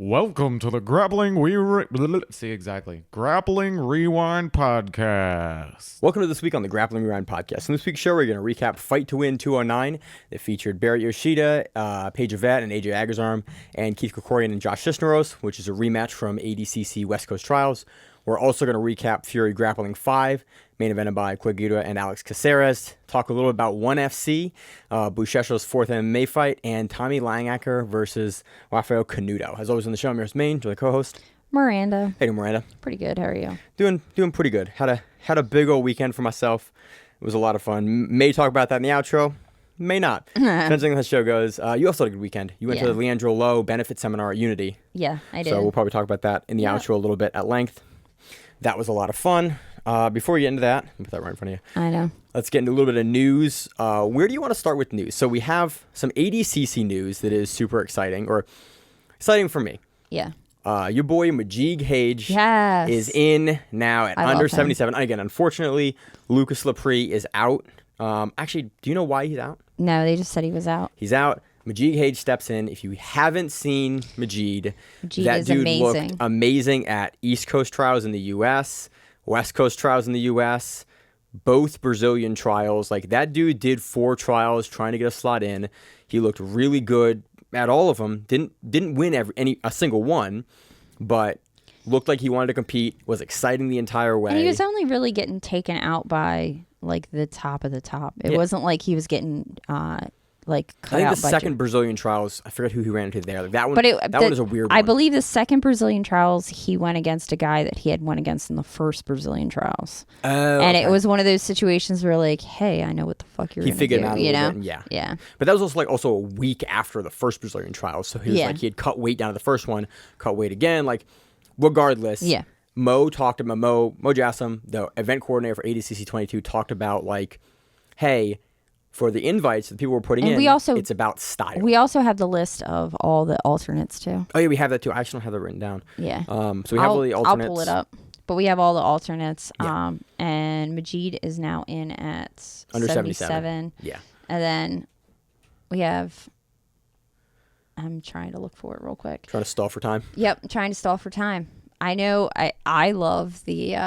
Welcome to the Grappling Grappling Rewind Podcast. Welcome to this week on the Grappling Rewind Podcast. In this week's show, we're going to recap Fight to Win 209 that featured Barrett Yoshida, Paige, Yvette, and AJ Agazarm, and Keith Krikorian and Josh Cisneros, which is a rematch from ADCC West Coast Trials. We're also going to recap Fury Grappling 5, main evented by Quigura and Alex Caceres. Talk a little about 1FC, Bouchesha's fourth MMA fight, and Tommy Langakker versus Rafael Canuto. As always on the show, I'm your host, Maine, the co-host. Miranda. Hey, Miranda. Pretty good. How are you? Doing pretty good. Had a big old weekend for myself. It was a lot of fun. May talk about that in the outro. May not. Depends on how the show goes. You also had a good weekend. You went to the Leandro Lo benefit seminar at Unity. Yeah, I did. So we'll probably talk about that in the outro a little bit at length. That was a lot of fun. Before we get into that, I'll put that right in front of you. I know. Let's get into a little bit of news. Where do you want to start with news? So we have some ADCC news that is super exciting, or exciting for me. Yeah. Your boy Magid Hage is in now at I under love him. 77. Again, unfortunately, Lucas Lepri is out. Actually, do you know why he's out? No, they just said he was out. He's out. Magid Hage steps in. If you haven't seen Magid, that is dude amazing. looked amazing at East Coast trials in the U.S., West Coast trials in the U.S., both Brazilian trials. Like, that dude did 4 trials trying to get a slot in. He looked really good at all of them. Didn't win a single one, but looked like he wanted to compete. Was exciting the entire way. And he was only really getting taken out by like the top of the top. It wasn't like he was getting like cut I think out the by second Brazilian trials, I forget who he ran into there. Like, that one, but one is a weird one. I believe the second Brazilian trials, he went against a guy that he had went against in the first Brazilian trials. And it was one of those situations where, like, hey, I know what the fuck you're going to do. He figured him out a you little know? bit, and Yeah. But that was also a week after the first Brazilian trials. So he was like, he had cut weight down to the first one, cut weight again. Like, regardless. Yeah. Mo Jassim, the event coordinator for ADCC 22, talked about, like, hey, for the invites that people were putting in, it's about style. We also have the list of all the alternates, too. Oh, yeah, we have that, too. I actually don't have that written down. Yeah. So we have all the alternates. I'll pull it up. But we have all the alternates. Yeah. And Magid is now in at Under 77. Yeah. And then we have... I'm trying to look for it real quick. Trying to stall for time. Yep, trying to stall for time. I know I love the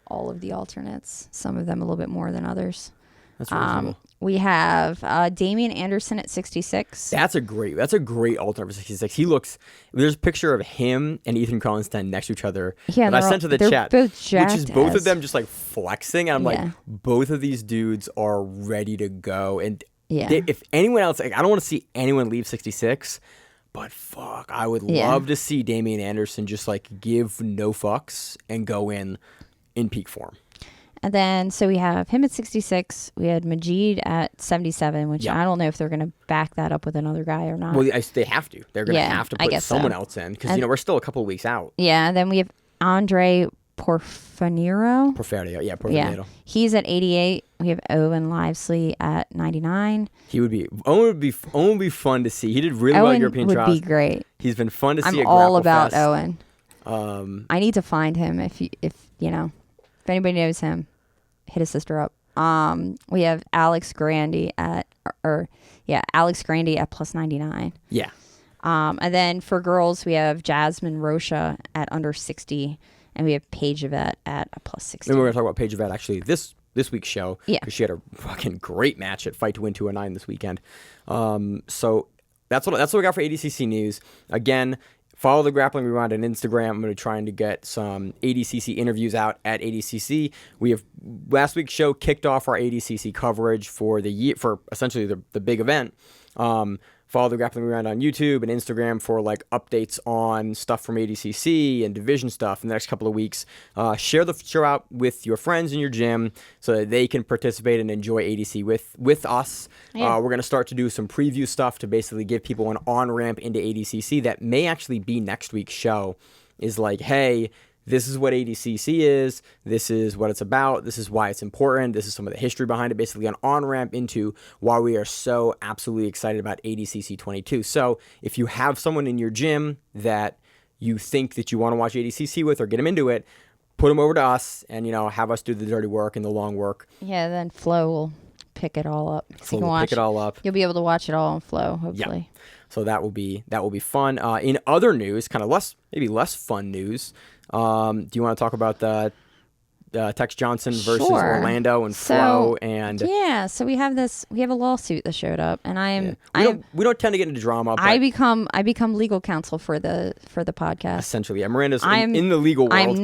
all of the alternates. Some of them a little bit more than others. That's reasonable. We have Damian Anderson at 66. That's a great alternate for 66. There's a picture of him and Ethan Collinstein next to each other. Yeah, that I sent to the they're chat, both which is both jacked of them just like flexing. And I'm Yeah. like, both of these dudes are ready to go. And Yeah. if anyone else, like, I don't want to see anyone leave 66, but fuck, I would love to see Damian Anderson just like give no fucks and go in peak form. And then, so we have him at 66. We had Magid at 77, which I don't know if they're going to back that up with another guy or not. Well, they have to. They're going to have to I put guess someone so. else in because, we're still a couple of weeks out. Yeah, and then we have Andre Porfirio. Porfirio. Yeah, he's at 88. We have Owen Livesley at 99. Owen would be fun to see. He did really well at European trials. Owen would be great. He's been fun to see. I'm at all Grapple about Fest. Owen. I need to find him. If anybody knows him, hit his sister up. We have Alex Grandi at plus 99. Yeah. And then for girls, we have Jasmine Rocha at under 60, and we have Paige Yvette at a plus 60. And we're going to talk about Paige Yvette actually this week's show. Yeah. Because she had a fucking great match at Fight to Win 209 this weekend. So that's what we got for ADCC news. Again, follow the Grappling Rewind on Instagram. I'm going to try to get some ADCC interviews out at ADCC. We have last week's show kicked off our ADCC coverage for the year, for essentially the big event. Follow the Grappling Rewind on YouTube and Instagram for like updates on stuff from ADCC and division stuff in the next couple of weeks. Share the show out with your friends in your gym so that they can participate and enjoy ADC with us. Yeah. We're going to start to do some preview stuff to basically give people an on-ramp into ADCC that may actually be next week's show. Is like, hey, this is what ADCC is, this is what it's about, this is why it's important, this is some of the history behind it, basically an on-ramp into why we are so absolutely excited about ADCC 22. So if you have someone in your gym that you think that you want to watch ADCC with or get them into it, put them over to us and, have us do the dirty work and the long work. Yeah, then Flo will pick it all up. So we'll pick it all up. You'll be able to watch it all on Flow, hopefully. Yeah. So that will be fun. In other news, kind of maybe less fun news. Do you want to talk about the Tex Jhonson versus Orlando and Flo and so we have a lawsuit that showed up, and we don't tend to get into drama. But I become legal counsel for the podcast. Essentially, yeah, Miranda's in the legal world.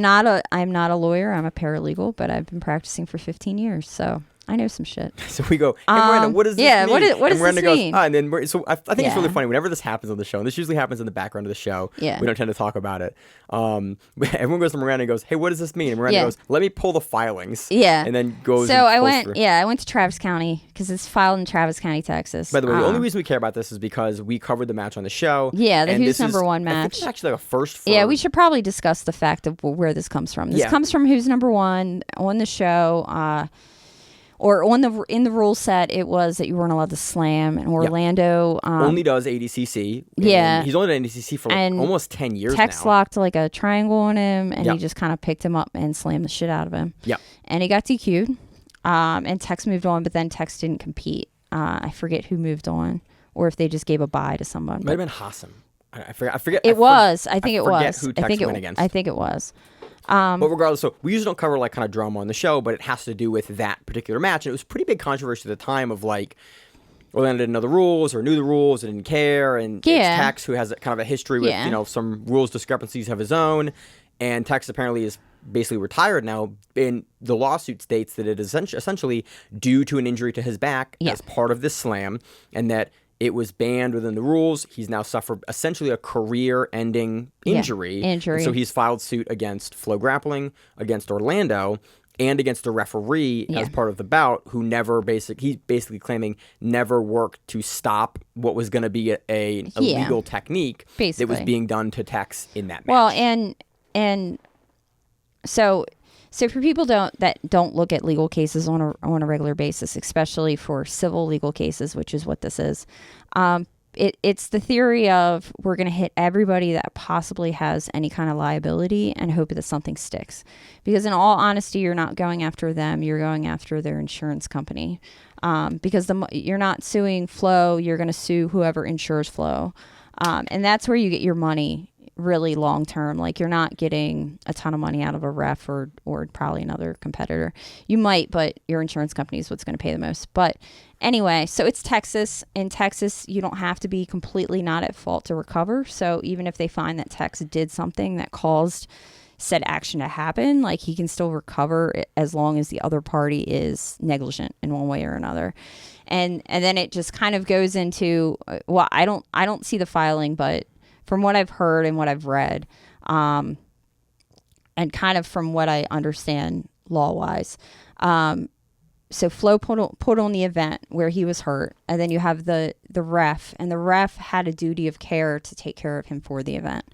I'm not a lawyer. I'm a paralegal, but I've been practicing for 15 years, so I know some shit. So we go, hey, Miranda, what does this mean? What does Miranda this mean? And then I think it's really funny whenever this happens on the show, and this usually happens in the background of the show. Yeah. We don't tend to talk about it. Everyone goes to Miranda and goes, hey, what does this mean? And Miranda goes, let me pull the filings. Yeah. And then goes. So I went to Travis County because it's filed in Travis County, Texas. By the way, the only reason we care about this is because we covered the match on the show. Yeah, the Who's Number One match. I think it's actually like a first. Yeah, we should probably discuss the fact of where this comes from. This comes from Who's Number One on the show. Or in the rule set, it was that you weren't allowed to slam. And Orlando only does ADCC. Yeah, he's only done ADCC for almost 10 years Tex now. locked like a triangle on him, and he just kind of picked him up and slammed the shit out of him. Yep. And he got DQ'd. And Tex moved on, but then Tex didn't compete. I forget who moved on, or if they just gave a bye to someone. Might have been Hassam. I forget. It was. I think it was. Who Tex went against. I think it was. But regardless, so we usually don't cover like kind of drama on the show, but it has to do with that particular match. And it was pretty big controversy at the time of like Orlando didn't know the rules or knew the rules and didn't care. And it's Tex who has kind of a history with some rules discrepancies of his own. And Tex apparently is basically retired now. And the lawsuit states that it is essentially due to an injury to his back as part of this slam, and that it was banned within the rules. He's now suffered essentially a career-ending injury. And so he's filed suit against FloGrappling, against Orlando, and against a referee as part of the bout who he's basically claiming never worked to stop what was going to be a legal technique that was being done to Tex in that match. Well, and so for people that don't look at legal cases on a regular basis, especially for civil legal cases, which is what this is, it's the theory of we're going to hit everybody that possibly has any kind of liability and hope that something sticks. Because in all honesty, you're not going after them, you're going after their insurance company. Because you're not suing Flo, you're going to sue whoever insures Flo. And that's where you get your money really long term. Like, you're not getting a ton of money out of a ref or probably another competitor. You might, but your insurance company is what's going to pay the most. But anyway, so it's Texas. In Texas, you don't have to be completely not at fault to recover. So even if they find that Tex did something that caused said action to happen, like, he can still recover as long as the other party is negligent in one way or another. And then it just kind of goes into, well, I don't see the filing, but from what I've heard and what I've read, and kind of from what I understand law-wise, so Flo put on the event where he was hurt, and then you have the ref, and the ref had a duty of care to take care of him for the event.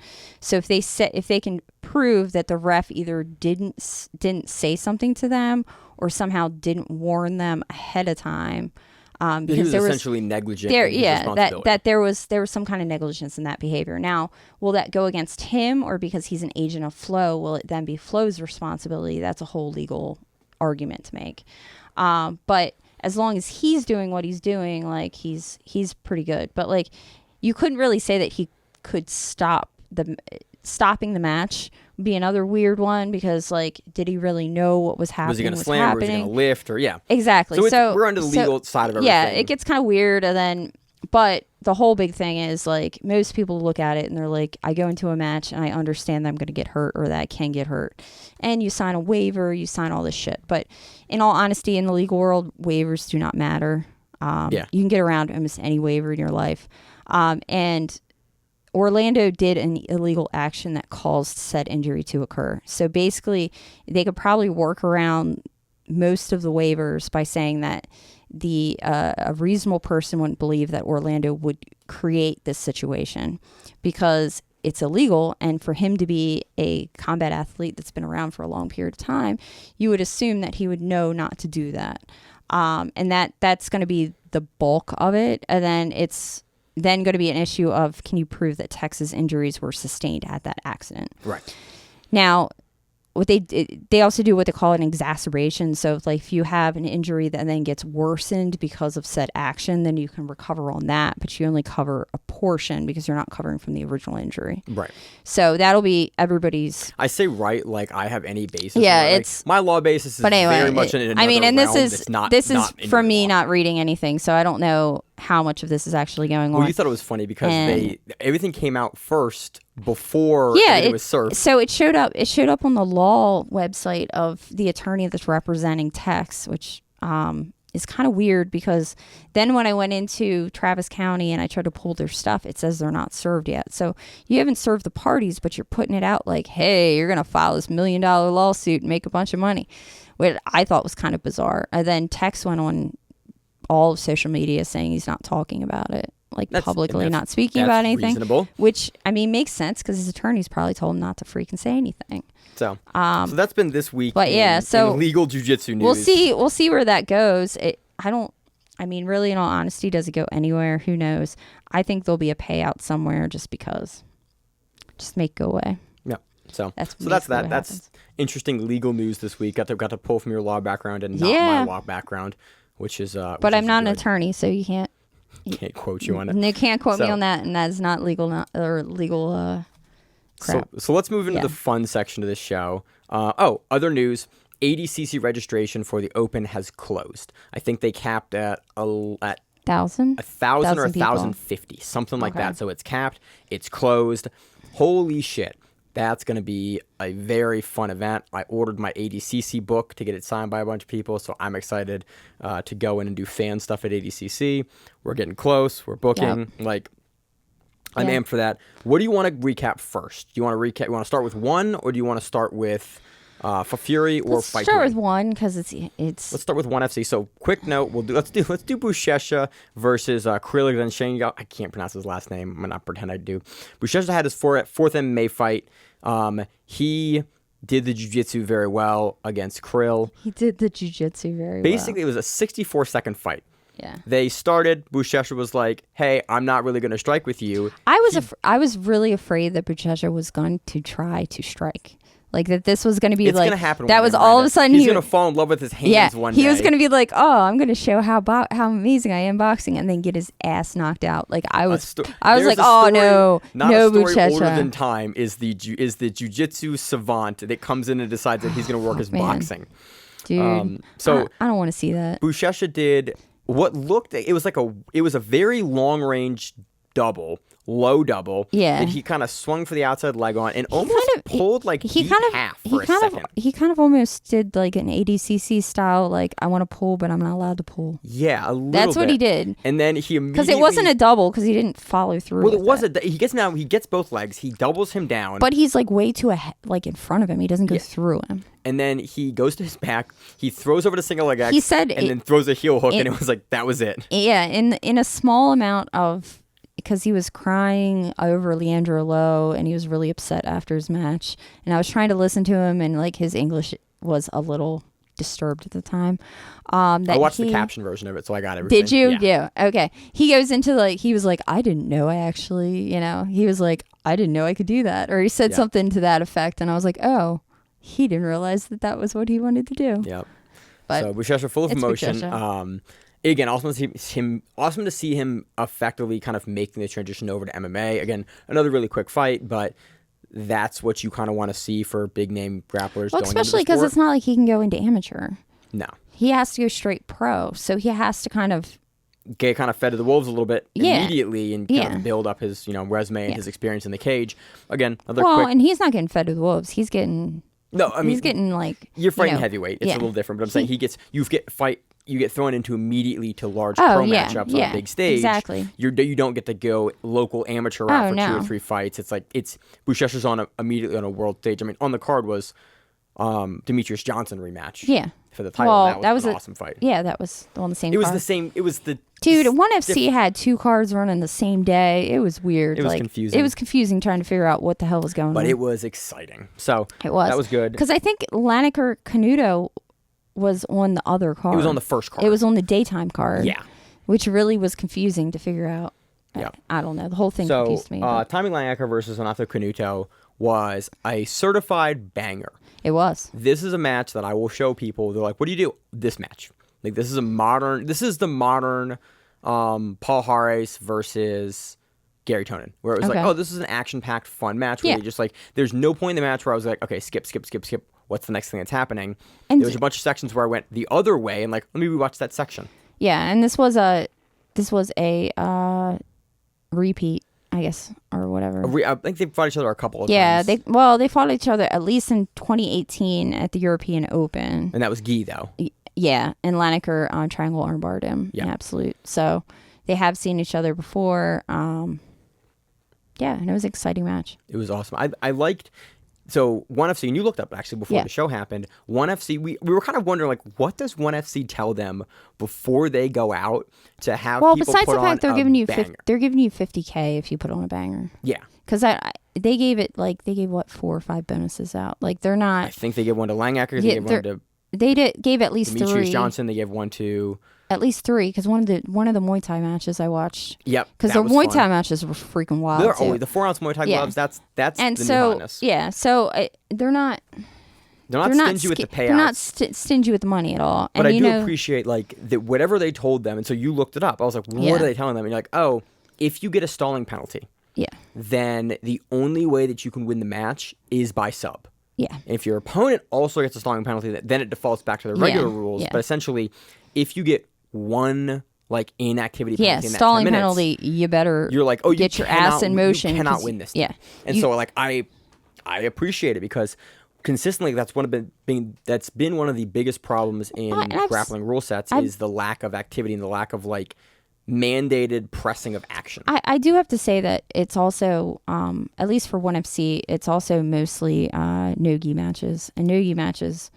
So if they can prove that the ref either didn't say something to them or somehow didn't warn them ahead of time. Because he was essentially negligent. That there was some kind of negligence in that behavior. Now, will that go against him, or because he's an agent of Flo, will it then be Flo's responsibility? That's a whole legal argument to make. But as long as he's doing what he's doing, like, he's pretty good. But like, you couldn't really say that he could stopping the match would be another weird one, because like, did he really know what was happening? Was he going to slam, or was he going to lift, or exactly? So we're under the legal side of everything. Yeah, it gets kind of weird, and then. But the whole big thing is, like, most people look at it and they're like, I go into a match and I understand that I'm going to get hurt, or that I can get hurt. And you sign a waiver, you sign all this shit. But in all honesty, in the legal world, waivers do not matter. You can get around almost any waiver in your life. And Orlando did an illegal action that caused said injury to occur. So basically, they could probably work around most of the waivers by saying that a reasonable person wouldn't believe that Orlando would create this situation, because it's illegal. And for him to be a combat athlete that's been around for a long period of time, you would assume that he would know not to do that. And that's going to be the bulk of it. And then it's then going to be an issue of, can you prove that Tex's injuries were sustained at that accident? Right. Now, they also do what they call an exacerbation. So if you have an injury that then gets worsened because of said action, then you can recover on that, but you only cover a portion because you're not covering from the original injury. Right. So that'll be everybody's. I say right like I have any basis. Yeah, in it. it's my law basis is but anyway, very much in another I mean, and realm this that's not is from me law. not reading anything, so I don't know how much of this is actually going on. Well, you thought it was funny because everything came out first before it was served. So it showed up. It showed up on the law website of the attorney that's representing Tex, which is kind of weird because then when I went into Travis County and I tried to pull their stuff, it says they're not served yet. So you haven't served the parties, but you're putting it out like, hey, you're gonna file this $1 million lawsuit and make a bunch of money, which I thought was kind of bizarre. And then Tex went on all of social media saying he's not talking about it, publicly, not speaking about anything. Reasonable. Which, I mean, makes sense because his attorneys probably told him not to freaking say anything. So that's been this week. But in legal jiu-jitsu news. We'll see where that goes. Really, in all honesty, does it go anywhere? Who knows? I think there'll be a payout somewhere just because. Just make it go away. Yeah. So that's that. That's interesting legal news this week. Got to pull from your law background and not my law background, which is. But I'm not an attorney, so you can't. Can't quote you on it. They can't quote me on that, and that's not legal crap. So let's move into the fun section of this show. Other news. ADCC registration for the Open has closed. I think they capped at 1,000 or 1,050, something like that. So it's capped. It's closed. Holy shit. That's going to be a very fun event. I ordered my ADCC book to get it signed by a bunch of people, so I'm excited to go in and do fan stuff at ADCC. We're getting close. We're booking. I'm amped for that. What do you want to recap first? Do you want to recap? You want to start with one, or do you want to start with for Fury or Fight? Let's start with one because it's. Let's start with one FC. So quick note, let's do Bouchesha versus Acrylic and Shango. I can't pronounce his last name. I'm gonna not pretend I do. Bouchesha had his fourth MMA fight. He did the jiu-jitsu very well against Krill. He did the jiu-jitsu very well. Basically, it was a 64-second fight. Yeah. They started. Bouchesha was like, "Hey, I'm not really going to strike with you." I was really afraid that Bouchesha was going to try to strike. Like that this was going to be it's like gonna happen that was all of a sudden he's going to fall in love with his hands one day. He was going to be like, "Oh, I'm going to show how amazing I am boxing," and then get his ass knocked out. Like I was like, "Oh no, no Bouchesha." Older than time is the jiu-jitsu savant that comes in and decides that he's going to work his boxing. Dude, I don't want to see that. Bouchesha did what looked. It was a very long range low double. Yeah. That he kind of swung for the outside leg on and almost pulled half for a second. He kind of almost did like an ADCC style, like I want to pull, but I'm not allowed to pull. Yeah, a little That's what he did. And then he immediately... Because it wasn't a double because he didn't follow through Well, it wasn't. He gets both legs. He doubles him down. But he's like way too in front of him. He doesn't go through him. And then he goes to his back. He throws over to single leg X. He said... And then throws a heel hook. And it was like, that was it. Yeah, in a small amount of... Because he was crying over Leandro Lo and he was really upset after his match. And I was trying to listen to him and like his English was a little disturbed at the time. I watched the caption version of it, so I got everything. Did you? Yeah. Okay. He goes into he was like, I didn't know I actually, he was like, I didn't know I could do that. Or he said something to that effect. And I was like, oh, he didn't realize that was what he wanted to do. Yep. But so Bouchesha full of emotion. Bouchesha. Again, awesome to see him effectively kind of making the transition over to MMA. Again, another really quick fight, but that's what you kind of want to see for big name grapplers. Well, especially because it's not like he can go into amateur. No, he has to go straight pro, so he has to kind of get fed to the wolves a little bit immediately and kind of build up his resume and his experience in the cage. Again, and he's not getting fed to the wolves. He's getting he's getting you're fighting heavyweight. It's a little different, but I'm saying you get thrown into immediately to large pro matchups on a big stage. Exactly. You don't get to go local amateur route for 2 or 3 fights. It's like Bouchesha's immediately on a world stage. I mean, on the card was Demetrius Jhonson rematch. Yeah. For the title. Well, that was an awesome fight. Yeah, that was on the same. It was card. the same. It was the dude. ONE FC had 2 cards running the same day. It was weird. It was confusing. It was confusing trying to figure out what the hell was going on. But it was exciting. So it was. That was good. Because I think Langakker Canuto was on the other card. It was on the first card. It was on the daytime card. Yeah. Which really was confusing to figure out. Yeah. I don't know. The whole thing confused me. Tommy Langakker versus Renato Canuto was a certified banger. It was. This is a match that I will show people. They're like, what do you do? This match. Like, this is the modern Paul Harris versus Gary Tonin, where it was like, oh, this is an action-packed, fun match where you just like, there's no point in the match where I was like, okay, skip. What's the next thing that's happening? And there was a bunch of sections where I went the other way and like, let me rewatch that section. Yeah, and this was a repeat, I guess, or whatever. I think they fought each other a couple of times. Yeah, they fought each other at least in 2018 at the European Open. And that was Guy, though. Yeah, and Langakker on triangle armbarred him. Yeah, absolute. So they have seen each other before. Yeah, and it was an exciting match. It was awesome. I liked. So 1FC, and you looked up actually before the show happened. 1FC, we were kind of wondering like, what does 1FC tell them before they go out to have people besides put the fact on they're giving you banger? they're giving you $50K if you put on a banger. Yeah, because they gave what 4 or 5 bonuses out. Like they're not. I think they gave one to Langakker. They gave one to. Gave at least Demetrius 3. Jhonson. They gave one to. At least 3, because one of the Muay Thai matches I watched. Yep, because the Muay Thai matches were freaking wild. They're always the 4-ounce Muay Thai gloves. That's and the so new hotness. yeah. So they're not. They're not stingy with the payouts. They're not stingy with the money at all. But and I do appreciate like that whatever they told them, and so you looked it up. I was like, what are they telling them? And you're like, oh, if you get a stalling penalty, then the only way that you can win the match is by sub. Yeah. And if your opponent also gets a stalling penalty, then it defaults back to the regular rules. But essentially, if you get one like inactivity penalty in that stalling 10 minutes, penalty, you're like, oh, get your ass in motion. You cannot win this. Yeah. And so like I appreciate it because consistently that's been one of the biggest problems in grappling rule sets is the lack of activity and the lack of like mandated pressing of action. I do have to say that it's also, at least for 1FC, it's also mostly no-gi matches. And no-gi matches,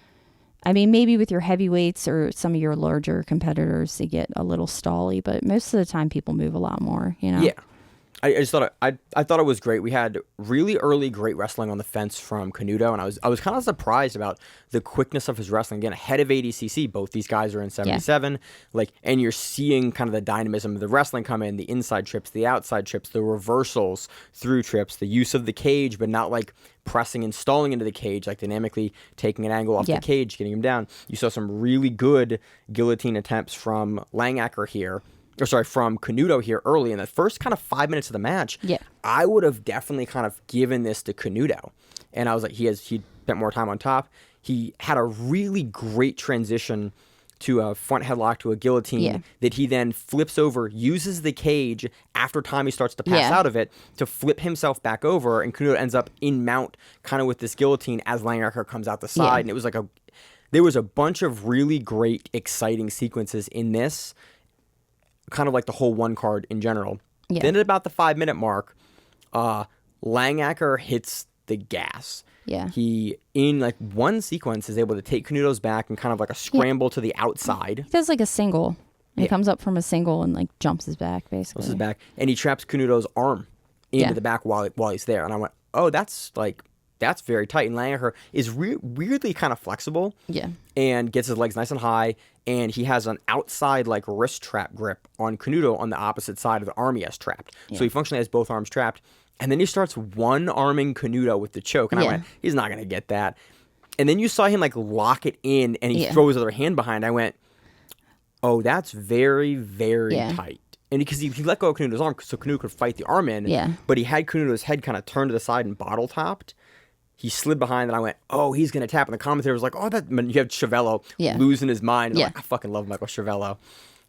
I mean, maybe with your heavyweights or some of your larger competitors, they get a little stally, but most of the time people move a lot more, you know? Yeah. I just thought I thought it was great. We had really early great wrestling on the fence from Canuto, and I was kind of surprised about the quickness of his wrestling. Again, ahead of ADCC, both these guys are in 77. And you're seeing kind of the dynamism of the wrestling come in, the inside trips, the outside trips, the reversals through trips, the use of the cage, but not like pressing and stalling into the cage, like dynamically taking an angle off the cage, getting him down. You saw some really good guillotine attempts from Langakker here. From Canuto here early in the first kind of 5 minutes of the match. Yeah, I would have definitely kind of given this to Canuto, and I was like, he spent more time on top. He had a really great transition to a front headlock to a guillotine that he then flips over, uses the cage after Tommy starts to pass out of it to flip himself back over, and Canuto ends up in mount kind of with this guillotine as Langakker comes out the side, and it was like there was a bunch of really great, exciting sequences in this. Kind of like the whole one card in general. Yeah. Then at about the 5-minute mark, Langakker hits the gas. Yeah. He, in like one sequence, is able to take Canuto's back and kind of like a scramble to the outside. He does like a single. He comes up from a single and like jumps his back, basically. Jumps his back. And he traps Canuto's arm into the back while he's there. And I went, oh, that's very tight. And Langakker is weirdly kind of flexible. Yeah. And gets his legs nice and high. And he has an outside like wrist trap grip on Canuto on the opposite side of the arm he has trapped. Yeah. So he functionally has both arms trapped. And then he starts one-arming Canuto with the choke. And I went, he's not going to get that. And then you saw him like lock it in and he throws his other hand behind. I went, oh, that's very, very tight. And because he let go of Canuto's arm so Canuto could fight the arm in. Yeah. But he had Canuto's head kind of turned to the side and bottle-topped. He slid behind, and I went, oh, he's going to tap. And the commentator was like, oh, that. And you have Chiavello losing his mind. Like, I fucking love Michael Chiavello.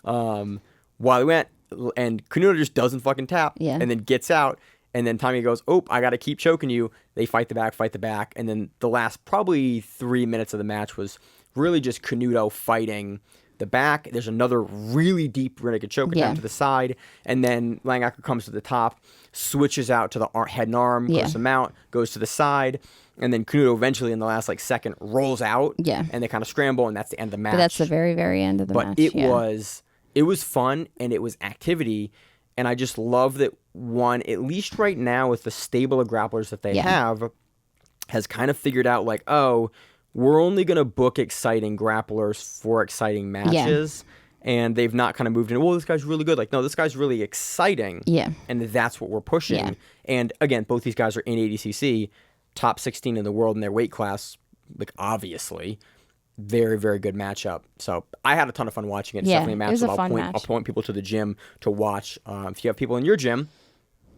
While he went, and Canuto just doesn't fucking tap, and then gets out. And then Tommy goes, oh, I got to keep choking you. They fight the back. And then the last probably 3 minutes of the match was really just Canuto fighting the back. There's another really deep rear naked choke attempt to the side. And then Langakker comes to the top, switches out to the head and arm, goes to mount, goes to the side. And then Canuto eventually in the last like second rolls out. Yeah. And they kind of scramble, and that's the end of the match. But that's the very, very end of the match. But it was fun, and it was activity. And I just love that one, at least right now with the stable of grapplers that they have, has kind of figured out like, oh, we're only going to book exciting grapplers for exciting matches. And they've not kind of moved in, well, this guy's really good. Like, no, this guy's really exciting. Yeah. And that's what we're pushing. Yeah. And again, both these guys are in ADCC. top 16 in the world in their weight class, like obviously. Very, very good matchup. So I had a ton of fun watching it. It's definitely a match it was that a fun match. I'll point people to the gym to watch. If you have people in your gym,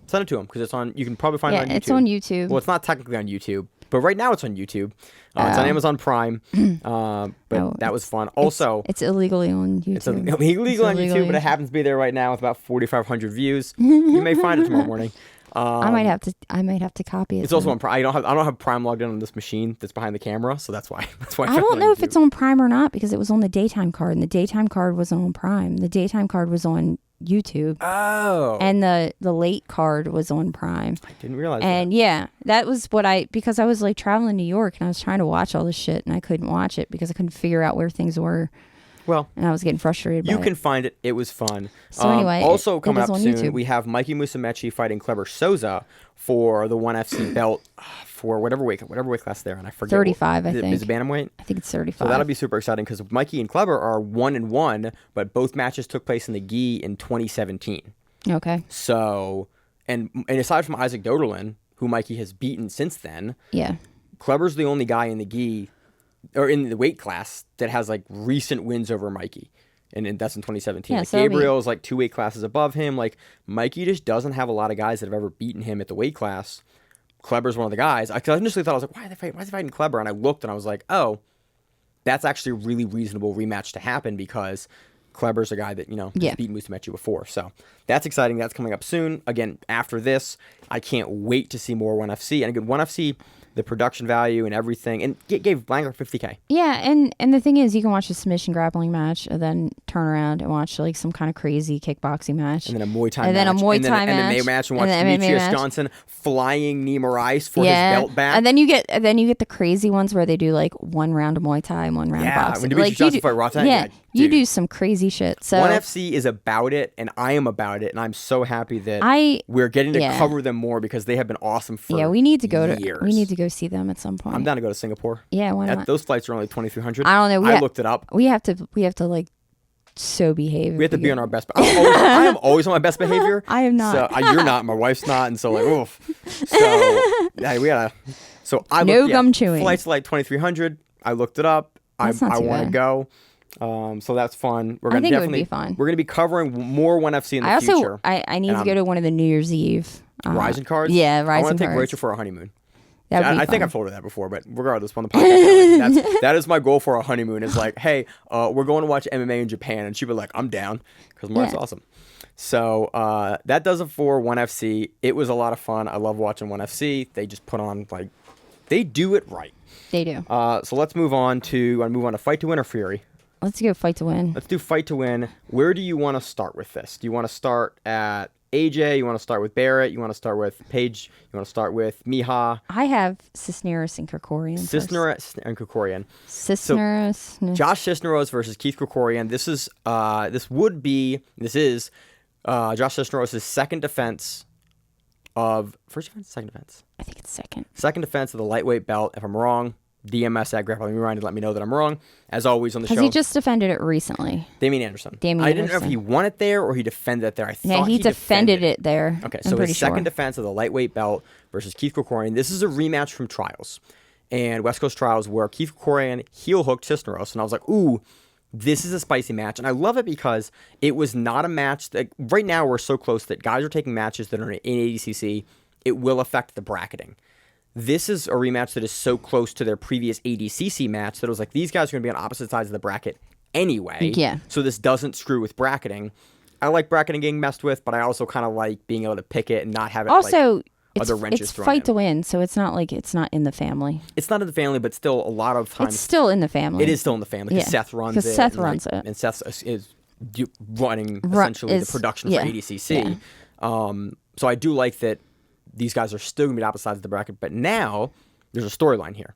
send it to them because it's on. You can probably find it on YouTube. It's on YouTube. Well, it's not technically on YouTube, but right now it's on YouTube. It's on Amazon Prime. But that was fun. Also, it's illegally on YouTube. it's illegal on YouTube, but it happens to be there right now with about 4,500 views. You may find it tomorrow morning. I might have to copy it. It's also on Prime. I don't have Prime logged in on this machine that's behind the camera, so that's why. I don't know if it's on Prime or not because it was on the daytime card, and the daytime card wasn't on Prime. The daytime card was on YouTube. Oh. And the late card was on Prime. I didn't realize and that. yeah, that was because I was like traveling to New York and I was trying to watch all this shit and I couldn't watch it because I couldn't figure out where things were. Well, and I was getting frustrated. You can find it. It was fun. So anyway, also coming up soon, YouTube. we have Mikey Musamechi fighting Clever Souza for the 1FC belt for whatever weight class they're in. I forget. 35, I think. Is it bantamweight? I think it's 35. So that'll be super exciting because Mikey and Clever are 1-1, but both matches took place in the gi in 2017. Okay. So, and aside from Isaac Doderlin, who Mikey has beaten since then, yeah, Clever's the only guy in the gi or in the weight class that has like recent wins over Mikey. And that's in 2017. Yeah, like so Gabriel is like 2 weight classes above him. Like Mikey just doesn't have a lot of guys that have ever beaten him at the weight class. Kleber's one of the guys. I initially thought, I was like, why is he fighting Kleber? And I looked and I was like, oh, that's actually a really reasonable rematch to happen because Kleber's a guy that, has beat Musamechi before. So that's exciting. That's coming up soon. Again, after this, I can't wait to see more 1FC. And again, 1FC, the production value and everything, and gave Langakker $50K. Yeah, and the thing is, you can watch a submission grappling match, and then turn around and watch like some kind of crazy kickboxing match, and then a Muay Thai and match, then a Muay Thai and then an MMA match, and watch Demetrius Jhonson flying Nima Rice for his belt back. And then you get the crazy ones where they do like 1 round of Muay Thai and 1 round of boxing. When Demetrius Johnson fight Rata, you do some crazy shit. So 1FC is about it, and I am about it, and I'm so happy that we're getting to cover them more because they have been awesome for we need to go years. We need to go see them at some point. I'm down to go to Singapore. Yeah, why not? Those flights are only $2,300. I don't know. I looked it up. We have to like so behave. We have to be on our best. I am always on my best behavior. I am not. So you're not. My wife's not, and so like, oof. So yeah, we gotta. So I looked, gum chewing. Flights like $2,300. I looked it up. I want to go. So that's fun. I think it would be fun. We're gonna be covering more 1FC in the future. I need to go to one of the New Year's Eve Rising cards. Yeah, Rising cards. I want to take Rachel for a honeymoon. I think I've told her that before, but regardless, on the podcast, that is my goal for a honeymoon. Is like, hey, we're going to watch MMA in Japan, and she'd be like, I'm down because Mark's awesome. So that does it for 1FC. It was a lot of fun. I love watching 1FC. They just put on they do it right. They do. So let's move on to Fight to Win or Fury. Let's go Fight to Win. Let's do Fight to Win. Where do you want to start with this? Do you want to start at AJ? You want to start with Barrett? You want to start with Paige? You want to start with Mihawk? I have Cisneros and Krikorian. Cisneros and Krikorian. Cisneros. Josh Cisneros versus Keith Krikorian. This is Josh Cisneros' second defense of first defense, second defense. I think it's second. Second defense of the lightweight belt. If I'm wrong, DMS at Grappling Miranda, let me know that I'm wrong. As always on the show. Because he just defended it recently. Damian Anderson. I didn't know if he won it there or he defended it there. I thought he defended it there. Okay, so his second defense of the lightweight belt versus Keith Krikorian. This is a rematch from Trials. And West Coast Trials where Keith Krikorian heel hooked Cisneros. And I was like, ooh, this is a spicy match. And I love it because it was not a match that right now we're so close that guys are taking matches that are in ADCC. It will affect the bracketing. This is a rematch that is so close to their previous ADCC match that it was like these guys are going to be on opposite sides of the bracket anyway. Yeah. So this doesn't screw with bracketing. I like bracketing getting messed with, but I also kind of like being able to pick it and not have it also, other wrenches it's thrown Fight in. to Win, so it's not like it's not in the family. It's not in the family, but still a lot of times. It's still in the family. It is still in the family because Seth runs it. Because Seth runs it. And Seth is running essentially the production for ADCC. Yeah. So I do like that these guys are still going to be opposite sides of the bracket, but now there's a storyline here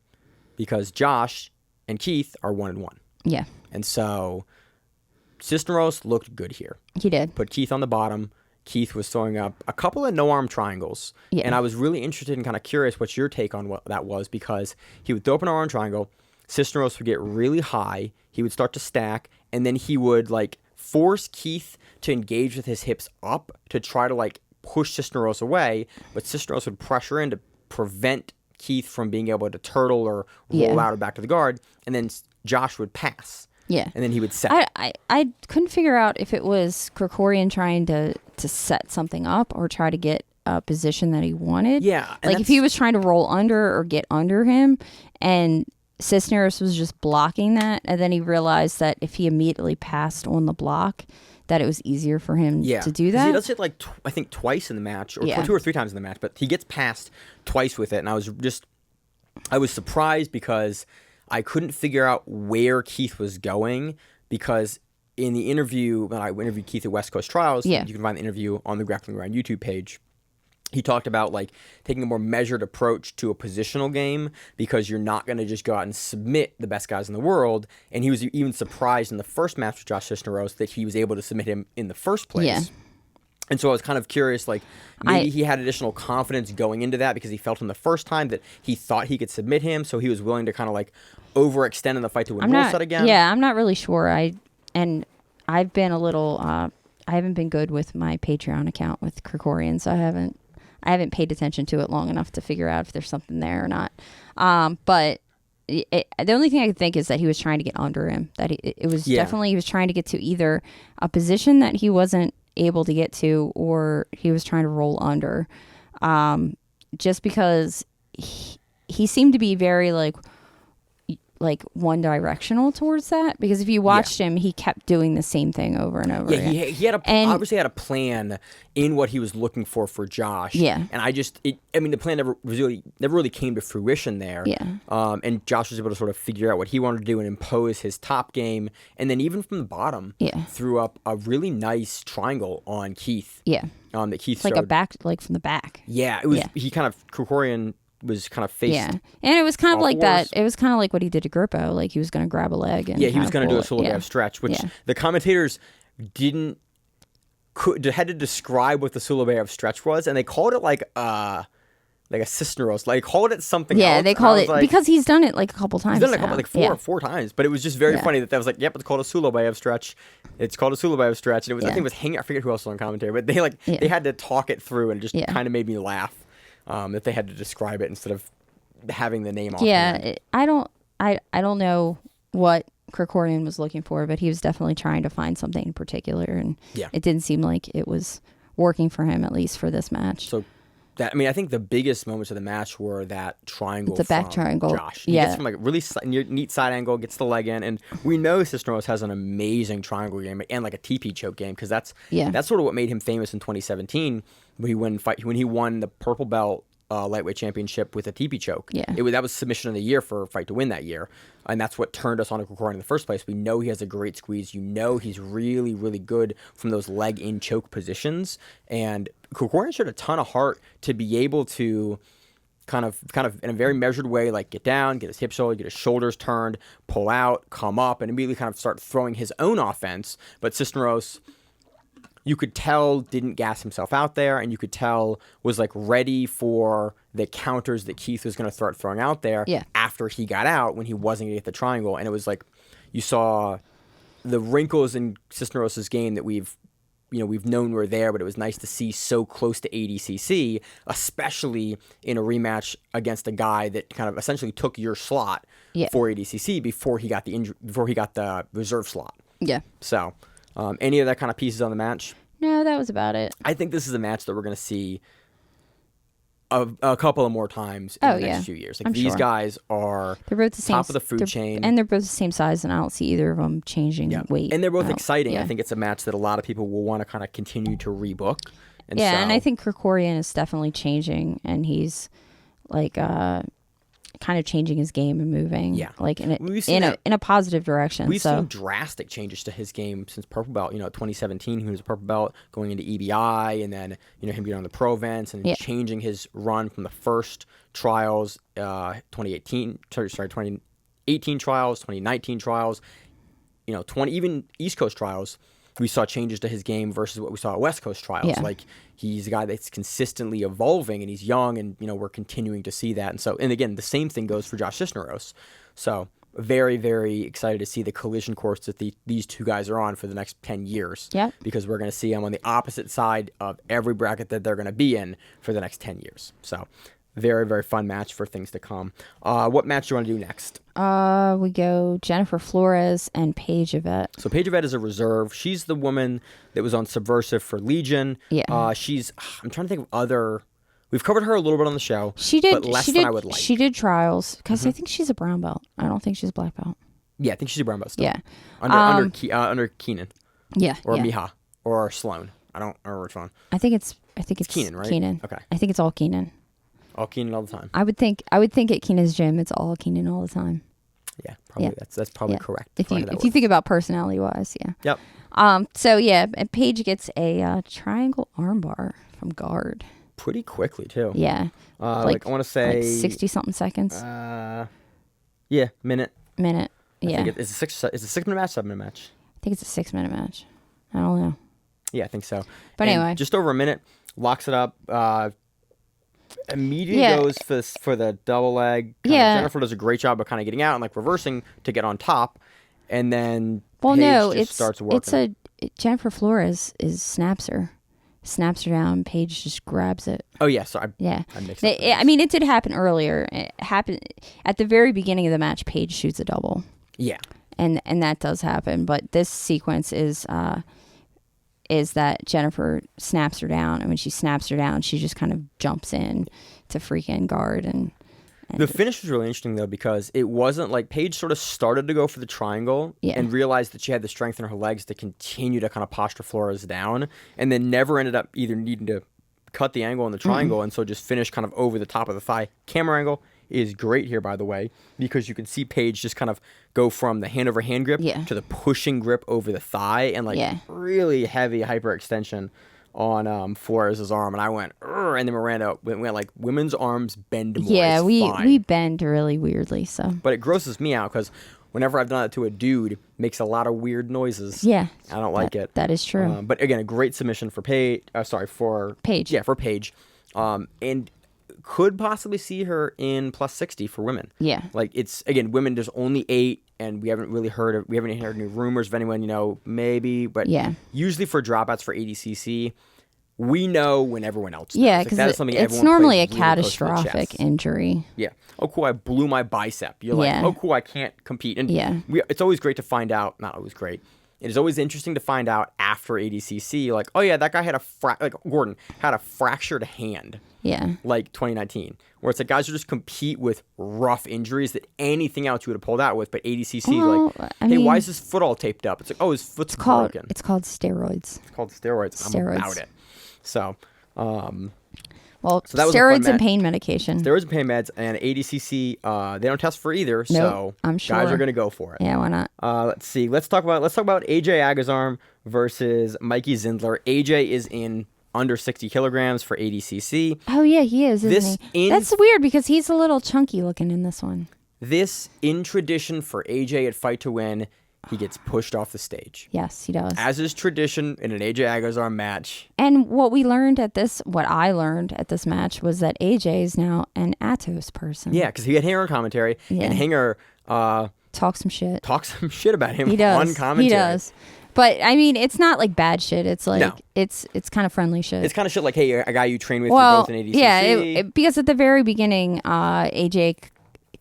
because Josh and Keith are 1-1. Yeah. And so Cisneros looked good here. He did. Put Keith on the bottom. Keith was throwing up a couple of no-arm triangles. Yeah. And I was really interested and kind of curious what your take on what that was because he would throw up an no-arm triangle. Cisneros would get really high. He would start to stack. And then he would force Keith to engage with his hips up to try to push Cisneros away. But Cisneros would pressure in to prevent Keith from being able to turtle or roll out or back to the guard, and then Josh would pass. Yeah. And then he would set. I couldn't figure out if it was Krikorian trying to set something up or try to get a position that he wanted. Yeah. Like if he was trying to roll under or get under him, and Cisneros was just blocking that, and then he realized that if he immediately passed on the block, that it was easier for him to do that. He does it like I think twice in the match, or 2 or 3 times in the match, but he gets past twice with it, and I was surprised because I couldn't figure out where Keith was going, because in the interview, when I interviewed Keith at West Coast Trials, you can find the interview on the Grappling Around YouTube page. He talked about like taking a more measured approach to a positional game, because you're not going to just go out and submit the best guys in the world. And he was even surprised in the first match with Josh Cisneros that he was able to submit him in the first place. Yeah. And so I was kind of curious, like maybe he had additional confidence going into that because he felt him the first time that he thought he could submit him, so he was willing to kind of like overextend in the fight to win rule set again. Yeah, I'm not really sure. I've been a little. I haven't been good with my Patreon account with Krikorian, so I haven't paid attention to it long enough to figure out if there's something there or not. But the only thing I could think is that he was trying to get under him. That it was definitely he was trying to get to either a position that he wasn't able to get to, or he was trying to roll under. Just because he seemed to be very like one directional towards that, because if you watched him, he kept doing the same thing over and over again. He had obviously had a plan in what he was looking for Josh. Yeah. And the plan never really came to fruition there. Yeah. And Josh was able to sort of figure out what he wanted to do and impose his top game, and then even from the bottom, threw up a really nice triangle on Keith. Yeah. That Keith like from the back. Yeah. It was he kind of Krikorian was kind of faced. Yeah, and it was kind of like that. It was kind of like what he did to Grippo. Like he was going to grab a leg and he was going to do a Sulabev stretch, which the commentators had to describe what the Sulabev stretch was, and they called it like a Cisneros. Like called it something. Yeah, they called it because he's done it like a couple times. He's done it a couple, four times, but it was just very funny that was like, yep, it's called a Sulabev stretch. It's called a Sulabev stretch, and it was I think it was hanging. I forget who else was on commentary, but they had to talk it through, and it just kind of made me laugh. That they had to describe it instead of having the name off. Yeah, I don't know what Krikorian was looking for, but he was definitely trying to find something in particular, and it didn't seem like it was working for him, at least for this match. So I think the biggest moments of the match were that triangle. The back triangle. Josh. He gets from like really neat side angle, gets the leg in, and we know Cisneros has an amazing triangle game and like a TP choke game, because that's sort of what made him famous in 2017 when he won the purple belt lightweight championship with a TP choke. Yeah. That was submission of the year for Fight to Win that year, and that's what turned us on to Krikorian in the first place. We know he has a great squeeze. He's really, really good from those leg in choke positions, and Krikorian showed a ton of heart to be able to kind of in a very measured way, like get down, get his hip shoulder, get his shoulders turned, pull out, come up, and immediately kind of start throwing his own offense. But Cisneros, you could tell, didn't gas himself out there, and you could tell was like ready for the counters that Keith was going to start throwing out there after he got out, when he wasn't going to get the triangle. And it was like you saw the wrinkles in Cisneros' game that we've known were there, but it was nice to see so close to ADCC, especially in a rematch against a guy that kind of essentially took your slot for ADCC before he got the reserve slot. Yeah. So, any of that kind of pieces on the match? No, that was about it. I think this is a match that we're going to see a couple of more times in the next few years. Like these guys are both the top of the food chain, and they're both the same size, and I don't see either of them changing weight. And they're both exciting. I think it's a match that a lot of people will want to kind of continue to rebook. And and I think Krikorian is definitely changing, and he's like kind of changing his game and moving like in a positive direction. We've seen drastic changes to his game since purple belt. 2017 he was a purple belt, going into EBI, and then him getting on the pro events and changing his run from the first trials, 2018 trials, 2019 trials, even East Coast trials. We saw changes to his game versus what we saw at West Coast trials. Yeah. Like he's a guy that's consistently evolving, and he's young, and we're continuing to see that. And again, the same thing goes for Josh Cisneros. So very, very excited to see the collision course that these two guys are on for the next 10 years. Yeah. Because we're going to see them on the opposite side of every bracket that they're going to be in for the next 10 years. So very, very fun match for things to come. What match do you want to do next? We go Jennifer Flores and Paige Yvette. So Paige Yvette is a reserve. She's the woman that was on Subversive for Legion. Yeah. I'm trying to think of other. We've covered her a little bit on the show. But less than I would like. She did trials because I think she's a brown belt. I don't think she's a black belt. Yeah, I think she's a brown belt still. Yeah. Under Keenan. Yeah. Or yeah. Mihawk. Or Sloan. I don't remember which one. I think it's Keenan, right? Keenan. Okay. I think it's all Keenan. All Keenan all the time. I would think at Keenan's gym it's all Keenan all the time. Yeah, probably. Yeah. That's probably correct. If you think about personality wise, yeah. Yep. So yeah, and Paige gets a triangle armbar from guard. Pretty quickly too. Yeah. I want to say 60 something seconds. Yeah, minute. Yeah. I think it's a 6-minute match, 7-minute match. I think it's a 6-minute match. I don't know. Yeah, I think so. But and anyway, just over a minute, locks it up. Immediately goes for the double leg. Jennifer does a great job of kind of getting out and like reversing to get on top, and then Paige starts working. Jennifer Flores snaps her down. Paige just grabs it. Oh yeah, so I mixed up I mean, it did happen earlier. It happened at the very beginning of the match. Paige shoots a double. Yeah, and that does happen. But this sequence is that Jennifer snaps her down, and when she snaps her down, she just kind of jumps in to freaking guard. And the finish was really interesting though, because it wasn't like Paige sort of started to go for the triangle and realized that she had the strength in her legs to continue to kind of posture Flores down, and then never ended up either needing to cut the angle on the triangle, and so just finished kind of over the top of the thigh. Camera angle is great here, by the way, because you can see Paige just kind of go from the hand over hand grip to the pushing grip over the thigh, and really heavy hyperextension on Flores' arm. And I went, and then Miranda went like, women's arms bend more. Yeah, we bend really weirdly. So, but it grosses me out because whenever I've done that to a dude, it makes a lot of weird noises. Yeah, I don't like it. That is true. But again, a great submission for Paige. For Paige. Yeah, for Paige. And could possibly see her in plus 60 for women. Yeah. Like, it's, again, women, there's only 8, and we haven't heard any rumors of anyone, maybe. But usually for dropouts for ADCC, we know when everyone else does. Yeah, because it's normally a catastrophic injury. Yeah. Oh, cool, I blew my bicep. You're like, oh, cool, I can't compete. And it's always great to find out, not always great. It is always interesting to find out after ADCC, like, oh yeah, that guy had Gordon had a fractured hand. Yeah. Like 2019, where it's like guys who just compete with rough injuries that anything else you would have pulled out with, but ADCC, hey, why is his foot all taped up? It's like, oh, his foot's broken. It's called steroids. It's called steroids. I'm about it. So, so that was steroids and pain medication. Steroids and pain meds, and ADCC, they don't test for either, so I'm sure guys are going to go for it. Yeah, why not? Let's see. Let's talk about AJ Agazarm versus Mikey Zindler. AJ is in under 60 kilograms for ADCC. Oh yeah, he is, isn't he? That's weird because he's a little chunky looking in this one. This, in tradition for AJ at Fight to Win, he gets pushed off the stage. Yes, he does. As is tradition in an AJ Agazarm match. And what I learned at this match was that AJ is now an Atos person. Yeah, because he had Hanger on commentary, and Hanger talks some shit about him on commentary. He does. But I mean, it's not like bad shit. It's like it's kind of friendly shit. It's kind of shit like, hey, a guy you train with, you're both in ADCC. Yeah, because at the very beginning, AJ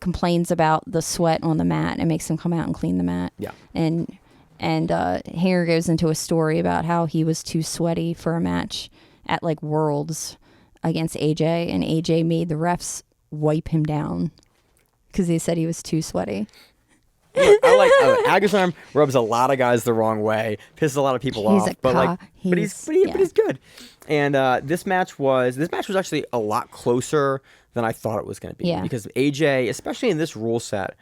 complains about the sweat on the mat and makes him come out and clean the mat. Yeah, and Hanger goes into a story about how he was too sweaty for a match at like Worlds against AJ, and AJ made the refs wipe him down because they said he was too sweaty. Look, I like Agazarm rubs a lot of guys the wrong way, pisses a lot of people off, but he's good. And this match was actually a lot closer than I thought it was going to be, because AJ, especially in this rule set,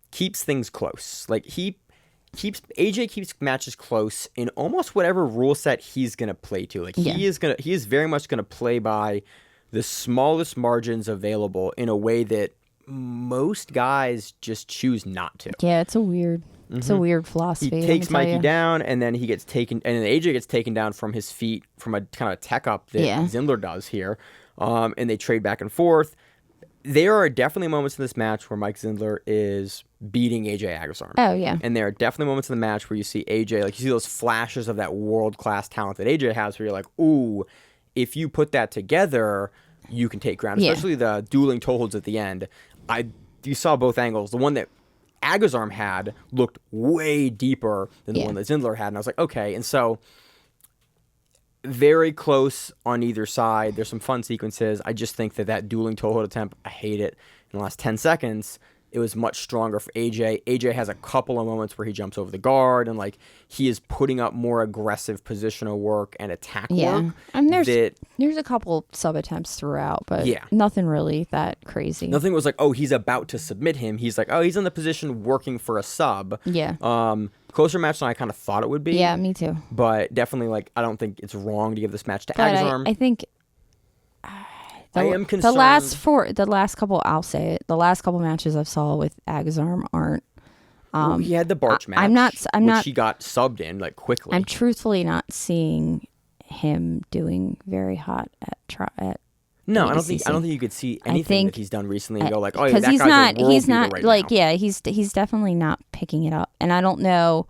keeps things close. Like AJ keeps matches close in almost whatever rule set he's going to play to. Like he is very much going to play by the smallest margins available in a way that most guys just choose not to. Yeah, it's a weird philosophy. He takes Mikey down, and then he gets taken, and then AJ gets taken down from his feet from a kind of tech up that Zindler does here, and they trade back and forth. There are definitely moments in this match where Mike Zindler is beating AJ Agazarm. Oh yeah, and there are definitely moments in the match where you see AJ, like you see those flashes of that world class talent that AJ has, where you're like, ooh, if you put that together, you can take ground, Yeah. especially the dueling toe holds at the end. You saw both angles. The one that Agazarm had looked way deeper than the one that Zindler had, and I was like, okay. And so, very close on either side. There's some fun sequences. I just think that dueling toe hold attempt, I hate it. In the last 10 seconds, it was much stronger for AJ. AJ has a couple of moments where he jumps over the guard and like he is putting up more aggressive positional work and attack work. I mean, there's a couple sub attempts throughout, but nothing really that crazy. Nothing was like, oh, he's about to submit him. He's like, oh, he's in the position working for a sub. Yeah. Closer match than I kind of thought it would be. Yeah, me too. But definitely, like, I don't think it's wrong to give this match to but Agazarm. I think I am concerned. The last couple, I'll say it. The last couple matches I've saw with Agazarm aren't. He had the Barch match. I'm not. He got subbed in like quickly. I'm truthfully not seeing him doing very hot at. No, ADCC. I don't think you could see anything that he's done recently and go like, oh, yeah, because that he's guy's not. a world He's beater not right like now. yeah. He's definitely not picking it up, and I don't know.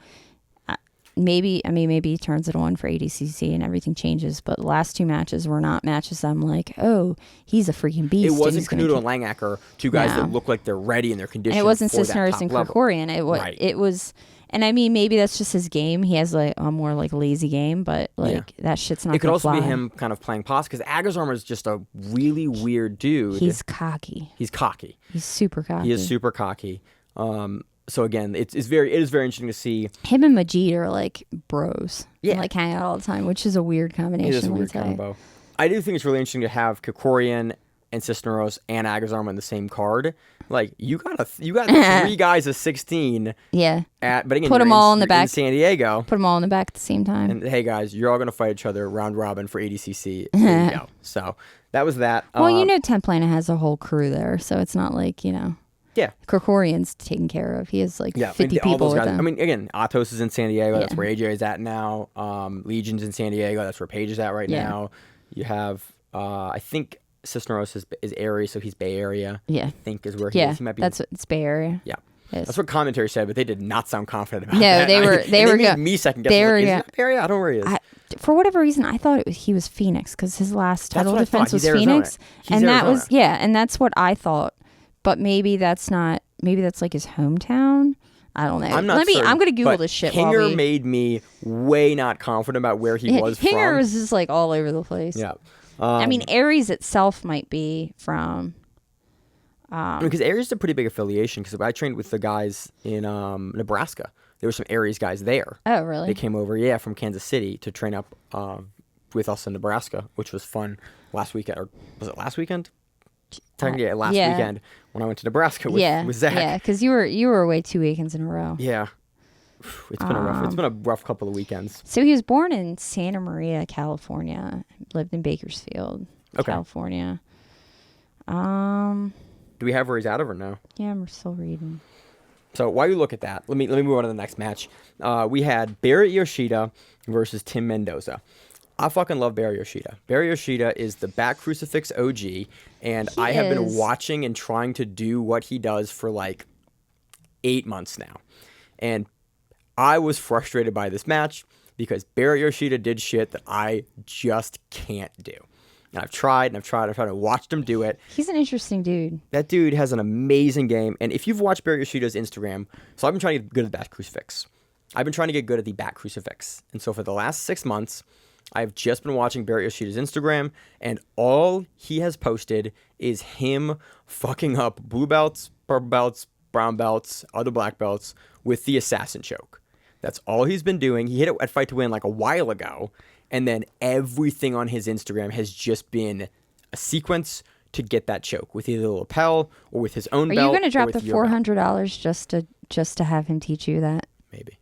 Maybe he turns it on for ADCC and everything changes. But the last two matches were not matches I'm like, oh, he's a freaking beast. It wasn't Canuto and Langakker, two guys that look like they're ready and they're conditioned. And it wasn't for that Cisneros top and level. Krikorian. It was, and I mean maybe that's just his game. He has like a more like lazy game, but like that shit's not. It could also fly. be him kind of playing posse because Agazarm is just a really weird dude. He's cocky. He's cocky. He's super cocky. He is super cocky. So again, it is very interesting to see. Him and Magid are like bros. Yeah. And, like hang out all the time, which is a weird combination. It is a weird combo. I do think it's really interesting to have Krikorian and Cisneros and Agazarm on the same card. Like you got 3 guys of 16. Yeah. But again, put them all in the you're back. in San Diego. Put them all in the back at the same time. And hey guys, you're all gonna fight each other round robin for ADCC. There you go. So that was that. Well, 10 Planet has a whole crew there, so it's not like Yeah. Krikorian's taken care of. He has like 50 all people those with guys. him. I mean, again, Atos is in San Diego. That's where AJ is at now. Legion's in San Diego. That's where Paige is at right now. You have, I think Cisneros is Aries, so he's Bay Area. Yeah. I think is where he is. He might be. It's Bay Area. Yeah. Yes. That's what commentary said, but they did not sound confident about No, that. they were made me second guess. Is that Bay Area? I don't know where he is. For whatever reason, I thought he was Phoenix because his last title what I defense thought. was He's Arizona. Phoenix, He's and that Arizona. was and that's what I thought. But maybe that's not. Maybe that's like his hometown. I don't know. I'm not certain, I'm gonna Google but this shit. Hinger made me way not confident about where he was Hinger from. was just like all over the place. Yeah. I mean, Aries itself might be from. Because Aries is a pretty big affiliation. Because I trained with the guys in Nebraska. There were some Aries guys there. Oh, really? They came over, from Kansas City to train up with us in Nebraska, which was fun last weekend. Or was it last weekend? Technically, last weekend when I went to Nebraska with Zach. Yeah, because you were away 2 weekends in a row. Yeah. It's been a rough couple of weekends. So he was born in Santa Maria, California. Lived in Bakersfield, California. Do we have where he's out of or no? Yeah, I'm still reading. So while you look at that, let me move on to the next match. We had Barrett Yoshida versus Tim Mendoza. I fucking love Barry Yoshida. Barry Yoshida is the back crucifix OG, and I have been watching and trying to do what he does for like 8 months now. And I was frustrated by this match because Barry Yoshida did shit that I just can't do. And I've tried to watch him do it. He's an interesting dude. That dude has an amazing game. And if you've watched Barry Yoshida's Instagram, so I've been trying to get good at the back crucifix. I've been trying to get good at the back crucifix. And so for the last 6 months, I've just been watching Barry Yoshida's Instagram, and all he has posted is him fucking up blue belts, purple belts, brown belts, other black belts with the assassin choke. That's all he's been doing. He hit it at Fight to Win like a while ago, and then everything on his Instagram has just been a sequence to get that choke with either the lapel or with his own belt. Are you going to drop or the with your belt. $400 just to have him teach you that? Maybe.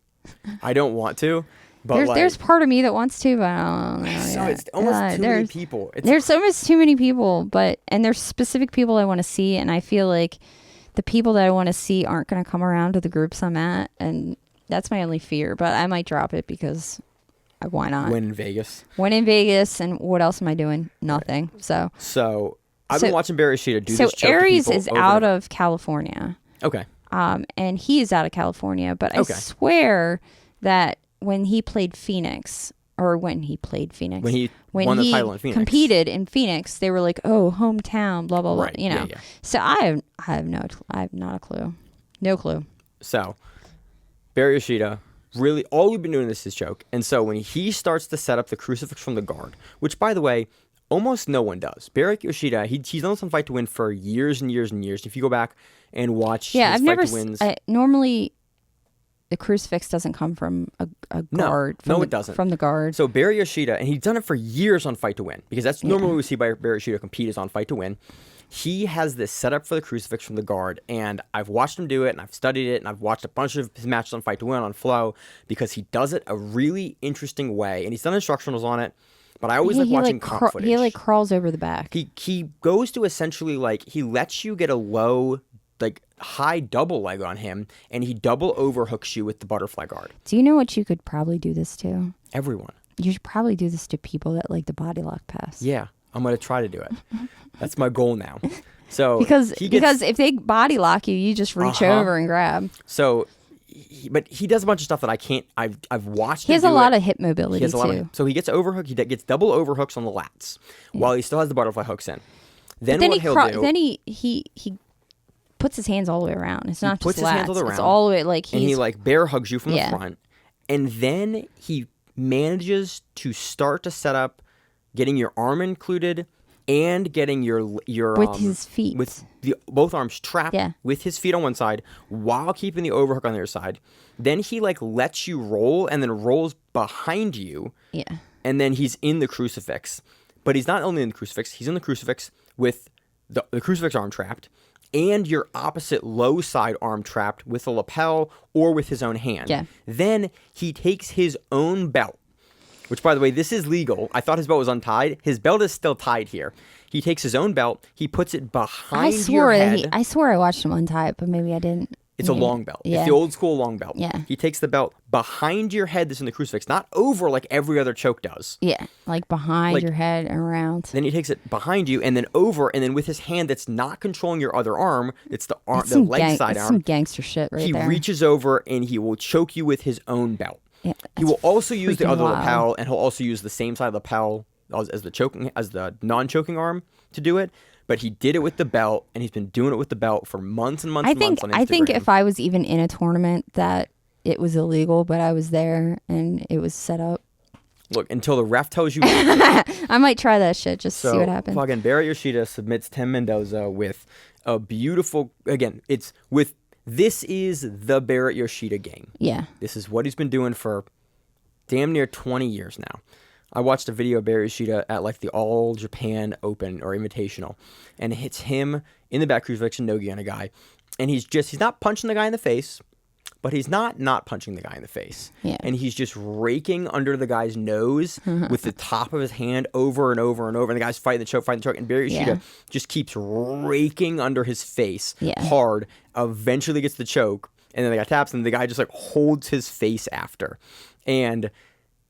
I don't want to. But there's part of me that wants to, but I don't know. So it's almost too many people. There's almost too many people, and there's specific people I want to see, and I feel like the people that I want to see aren't going to come around to the groups I'm at, and that's my only fear. But I might drop it because why not? Win in Vegas. Win in Vegas, and what else am I doing? Nothing. Right. So I've been watching Barry Yoshida do this choke to Aries people is out of California. Okay. And he is out of California, but I swear that when he played Phoenix, or when he played Phoenix. When won the title in Phoenix. Competed in Phoenix, they were like, "Oh, hometown, blah blah blah." Right. You know. Yeah. So I have not a clue. No clue. So, Barry Yoshida, really, all we've been doing is his choke. And so when he starts to set up the crucifix from the guard, which, by the way, almost no one does. Barry Yoshida, he's done some Fight to Win for years and years and years. If you go back and watch his I've Fight never to Wins. normally the crucifix doesn't come from a guard. No, it doesn't. From the guard. So Barry Yoshida, and he's done it for years on Fight to Win, because that's normally what we see by Barry Yoshida compete is on Fight to Win. He has this setup for the crucifix from the guard, and I've watched him do it, and I've studied it, and I've watched a bunch of his matches on Fight to Win on Flow, because he does it a really interesting way, and he's done instructionals on it, but I always like watching comp footage. He crawls over the back. He goes to essentially he lets you get a low, high double leg on him, and he double overhooks you with the butterfly guard. Do you know what you could probably do this to? Everyone. You should probably do this to people that like the body lock pass. Yeah. I'm going to try to do it. That's my goal now. So because if they body lock you, you just reach over and grab. So, but he does a bunch of stuff that I can't. I've watched. He has a lot of hip mobility too. So he gets overhook. He gets double overhooks on the lats while he still has the butterfly hooks in. Then what he'll do? Then he puts his hands all the way around. It's not just lats. Hands all the way around. It's all the way and he bear hugs you from the front, and then he manages to start to set up. Getting your arm included and getting your with his feet with both arms trapped with his feet on one side while keeping the overhook on the other side. Then he lets you roll and then rolls behind you. Yeah. And then he's in the crucifix. But he's not only in the crucifix, he's in the crucifix with the crucifix arm trapped and your opposite low side arm trapped with a lapel or with his own hand. Yeah. Then he takes his own belt. Which, by the way, this is legal. I thought his belt was untied. His belt is still tied here. He takes his own belt. He puts it behind your head. I swore I watched him untie it, but maybe I didn't. It's a long belt. Yeah. It's the old school long belt. Yeah. He takes the belt behind your head that's in the crucifix, not over like every other choke does. Yeah, behind your head and around. Then he takes it behind you and then over, and then with his hand that's not controlling your other arm, it's the leg side arm. Some gangster shit right there. He reaches over and he will choke you with his own belt. Yeah, he will also use the other wild. lapel, and he'll also use the same side lapel as the non-choking arm to do it. But he did it with the belt, and he's been doing it with the belt for months and months and months on Instagram. I think if I was even in a tournament that it was illegal, but I was there and it was set up. Look, until the ref tells you. I might try that shit just to see what happens. Fucking Barry Yoshida submits Tim Mendoza with a beautiful. Again, it's with. This is the Barrett Yoshida game. Yeah. This is what he's been doing for damn near 20 years now. I watched a video of Barrett Yoshida at the All Japan Open or Invitational, and it hits him in the back crucifix no-gi on a guy, and he's not punching the guy in the face, but he's not punching the guy in the face. Yeah. And he's just raking under the guy's nose with the top of his hand over and over and over. And the guy's fighting the choke. And Barry Yoshida just keeps raking under his face hard, eventually gets the choke. And then the guy taps and the guy just holds his face after. And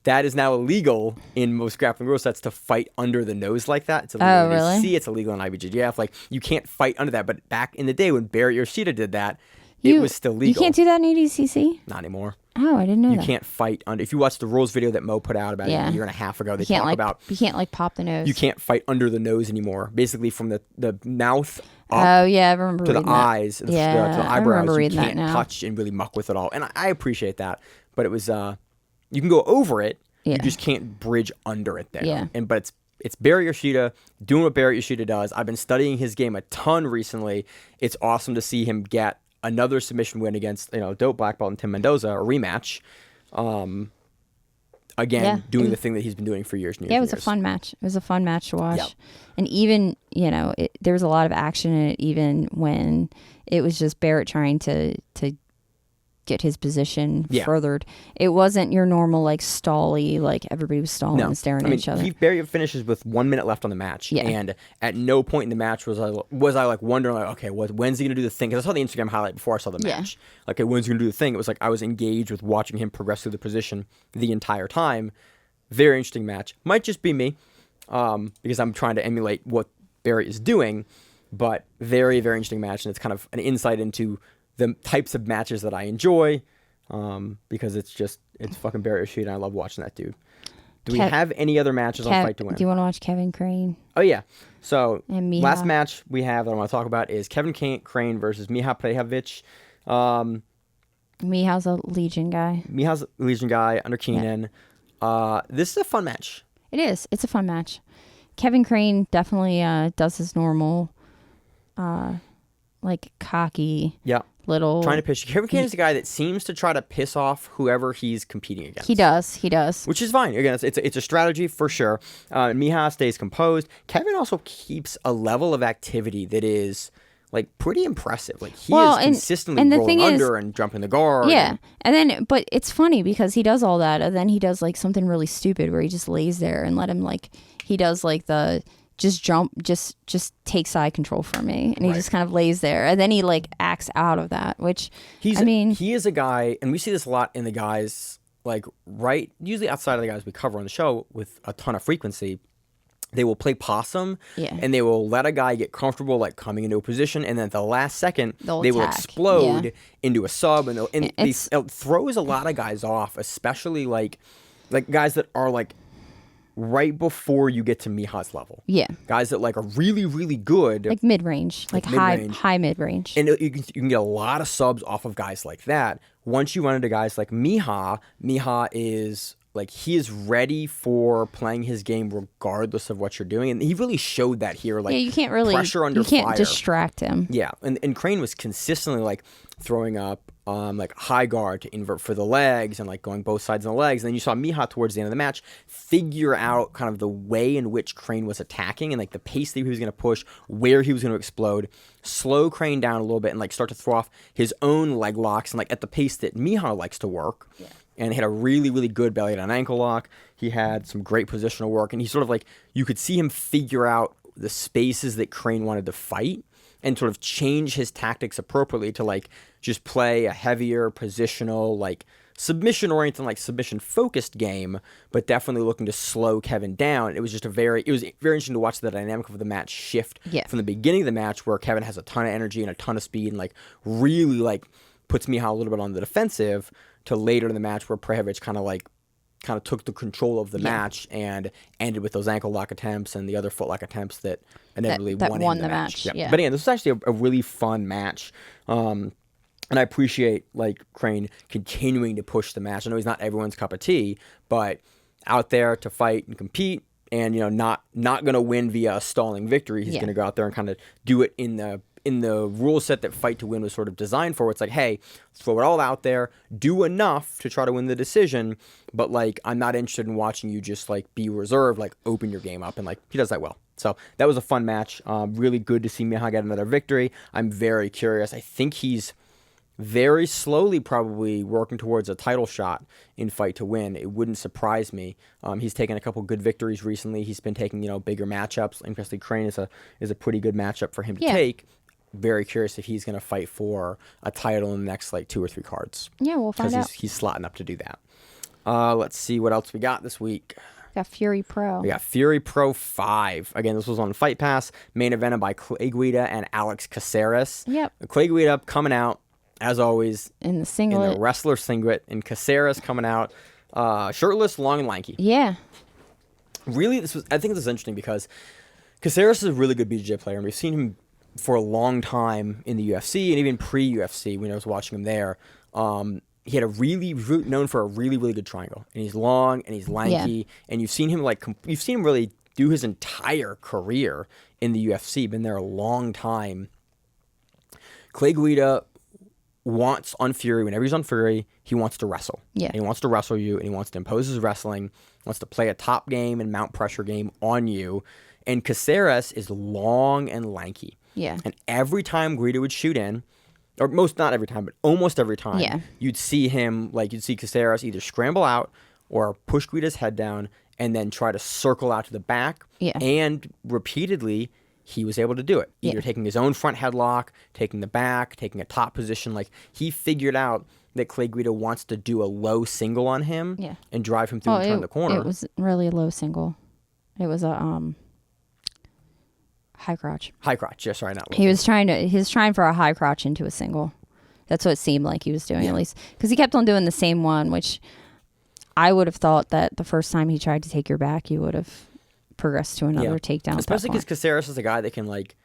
that is now illegal in most grappling rule sets to fight under the nose like that. It's illegal in ADCC. It's illegal in IBJJF. You can't fight under that. But back in the day when Barry Yoshida did that, it was still legal. You can't do that in ADCC? Not anymore. Oh, I didn't know that. You can't fight under. If you watch the rules video that Mo put out about a year and a half ago, they talk about you can't pop the nose. You can't fight under the nose anymore. Basically, from the mouth up I remember to the reading eyes, to the eyebrows, I remember you reading can't that now. touch and really muck with it all. And I appreciate that, but it was you can go over it. Yeah. You just can't bridge under it there. Yeah. But it's Barry Yoshida doing what Barry Yoshida does. I've been studying his game a ton recently. It's awesome to see him get another submission win against dope black belt and Tim Mendoza, a rematch. Doing the thing that he's been doing for years and years. Yeah, it was a fun match. It was a fun match to watch. Yep. And even, there was a lot of action in it, even when it was just Barrett trying to get his position furthered. It wasn't your normal stally, everybody was stalling and staring at each other. Barry finishes with 1 minute left on the match, and at no point in the match was I wondering okay, when's he gonna do the thing? Because I saw the Instagram highlight before I saw the match. Okay, when's he gonna do the thing? It was I was engaged with watching him progress through the position the entire time. Very interesting match. Might just be me, because I'm trying to emulate what Barry is doing, but very, very interesting match, and it's kind of an insight into the types of matches that I enjoy, because it's fucking Barry Yoshida, and I love watching that dude. Do we have any other matches on Fight to Win? Do you want to watch Kevin Crane? Oh, yeah. So, And Mihawk. last match we have that I want to talk about is Kevin Crane versus Mihawk Prejovic. Mihawk's a Legion guy. Mihawk's a Legion guy under Keenan. This is a fun match. It is. It's a fun match. Kevin Crane definitely does his normal, like, cocky little... Trying to pitch. Kevin Crane is a guy that seems to try to piss off whoever he's competing against. He does. Which is fine. Again, it's a strategy for sure. Mihawk stays composed. Kevin also keeps a level of activity that is... like pretty impressive. Like he is consistently rolling under and jumping the guard. Yeah. But it's funny because he does all that and then he does like something really stupid where he just lays there and let him like, he does like the just jump, just take side control from me. And he just kind of lays there. And then he like acts out of that, which he is a guy, and we see this a lot in the guys, like usually outside of the guys we cover on the show with a ton of frequency. They will play possum, and they will let a guy get comfortable, like coming into a position, and then at the last second, they will explode into a sub, and it throws a lot of guys off, especially like guys that are like right before you get to Mihawk's level. Yeah, guys that like are really, really good, like mid range, like high mid range, and you can get a lot of subs off of guys like that. Once you run into guys like Mihawk is. Like, he is ready for playing his game regardless of what you're doing. And he really showed that here. Like, you can't really... pressure under fire. You can't fire. Distract him. Yeah. And Crane was consistently, like, throwing up, like, high guard to invert for the legs and, like, going both sides of the legs. And then you saw Mihawk towards the end of the match figure out kind of the way in which Crane was attacking and, like, the pace that he was going to push, where he was going to explode, slow Crane down a little bit and, like, start to throw off his own leg locks and, like, at the pace that Mihawk likes to work. Yeah. And he had a really, really good belly down ankle lock. He had some great positional work. And he sort of like, you could see him figure out the spaces that Crane wanted to fight and sort of change his tactics appropriately to like just play a heavier positional, like submission-oriented, like submission-focused game, but definitely looking to slow Kevin down. It was very interesting to watch the dynamic of the match shift from the beginning of the match where Kevin has a ton of energy and a ton of speed and like really like puts Mihawk a little bit on the defensive to later in the match where Prejovic kind of took the control of the match and ended with those ankle lock attempts and the other foot lock attempts that inevitably won the match. Yeah. But again, this was actually a really fun match. And I appreciate like Crane continuing to push the match. I know he's not everyone's cup of tea, but out there to fight and compete and, you know, not going to win via a stalling victory. He's going to go out there and kind of do it in the rule set that Fight to Win was sort of designed for, where it's like, hey, throw it all out there, do enough to try to win the decision, but like, I'm not interested in watching you just like be reserved, like open your game up, and like, he does that well. So that was a fun match. Really good to see Mihawk get another victory. I'm very curious. I think he's very slowly probably working towards a title shot in Fight to Win. It wouldn't surprise me. He's taken a couple good victories recently. He's been taking, you know, bigger matchups. Interestingly, Crane is a pretty good matchup for him to take. Very curious if he's going to fight for a title in the next like 2 or 3 cards. Yeah, we'll find out. Because he's slotting up to do that. Let's see what else we got this week. We got Fury Pro. We got Fury Pro 5. Again, this was on Fight Pass. Main evented by Clay Guida and Alex Caceres. Yep. Clay Guida coming out, as always, in the singlet. In the wrestler singlet. And Caceres coming out shirtless, long, and lanky. Yeah. Really, I think this is interesting because Caceres is a really good BJJ player. And we've seen him for a long time in the UFC and even pre-UFC when I was watching him there. He had known for a really, really good triangle. And he's long and he's lanky. And you've seen him really do his entire career in the UFC. Been there a long time. Clay Guida wants on Fury, whenever he's on Fury, he wants to wrestle. Yeah. And he wants to wrestle you and he wants to impose his wrestling, wants to play a top game and mount pressure game on you. And Caceres is long and lanky. Yeah. And every time Guida would shoot in, or not every time, but almost every time, you'd see him, like you'd see Caceres either scramble out or push Guida's head down and then try to circle out to the back. Yeah. And repeatedly, he was able to do it. Either taking his own front headlock, taking the back, taking a top position. Like, he figured out that Clay Guida wants to do a low single on him and drive him through and turn the corner. It was really a low single. It was a... high crotch. High crotch, yeah, sorry, not low. He was trying for a high crotch into a single. That's what it seemed like he was doing, at least. Because he kept on doing the same one, which I would have thought that the first time he tried to take your back, you would have progressed to another takedown. Especially because Caceres is a guy that can like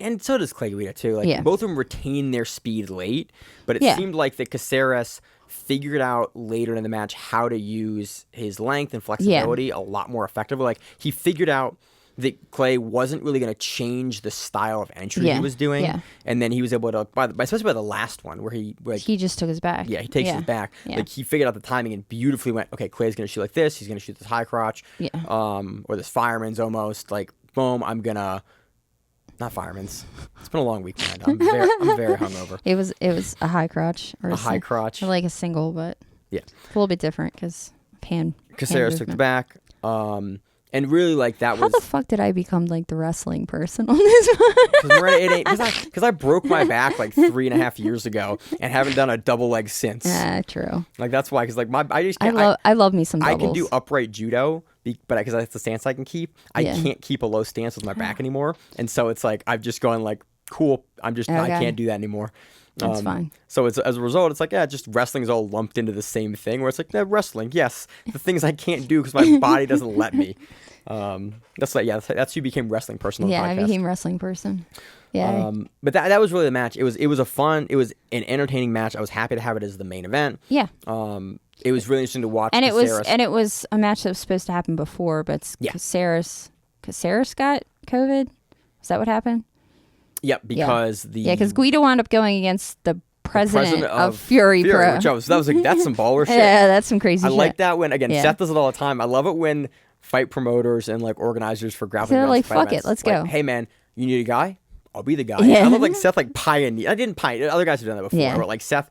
and so does Clay Guida too. Like both of them retain their speed late, but it seemed like that Caceres figured out later in the match how to use his length and flexibility a lot more effectively. Like he figured out that Clay wasn't really going to change the style of entry he was doing, and then he was able to, especially by the last one where he just took his back. Yeah, he takes his back. Yeah. Like he figured out the timing and beautifully went. Okay, Clay's going to shoot like this. He's going to shoot this high crotch, or this fireman's almost like boom. I'm gonna. Not fireman's. It's been a long week, man. I'm very hungover. It was a high crotch or a high crotch, or like a single, but it's a little bit different because Caceres took the back, and really like that How was. the fuck did I become like the wrestling person on this one? Because I broke my back like 3.5 years ago and haven't done a double leg since. True. Like that's why, because like I love me some doubles. I can do upright judo. But because that's the stance I can keep, I can't keep a low stance with my back anymore, and so it's like I've just gone like, cool, I can't do that anymore. That's fine. So it's as a result, it's like just wrestling's all lumped into the same thing. Where it's like wrestling, yes, the things I can't do because my body doesn't let me. That's who became wrestling person. On the podcast. I became wrestling person. Yeah. But that was really the match. It was an entertaining match. I was happy to have it as the main event. Yeah. It was really interesting to watch. And it was a match that was supposed to happen before, but Caceres got COVID. Is that what happened? Yep, because because Guido wound up going against the president of Fury Pro. That's some baller shit. Yeah, that's some crazy shit. I like that when Seth does it all the time. I love it when fight promoters and like organizers for grappling. They're like, fuck it, let's go. Hey man, you need a guy? I'll be the guy. I love like Seth like pioneer. I didn't pioneer. Other guys have done that before, but like Seth.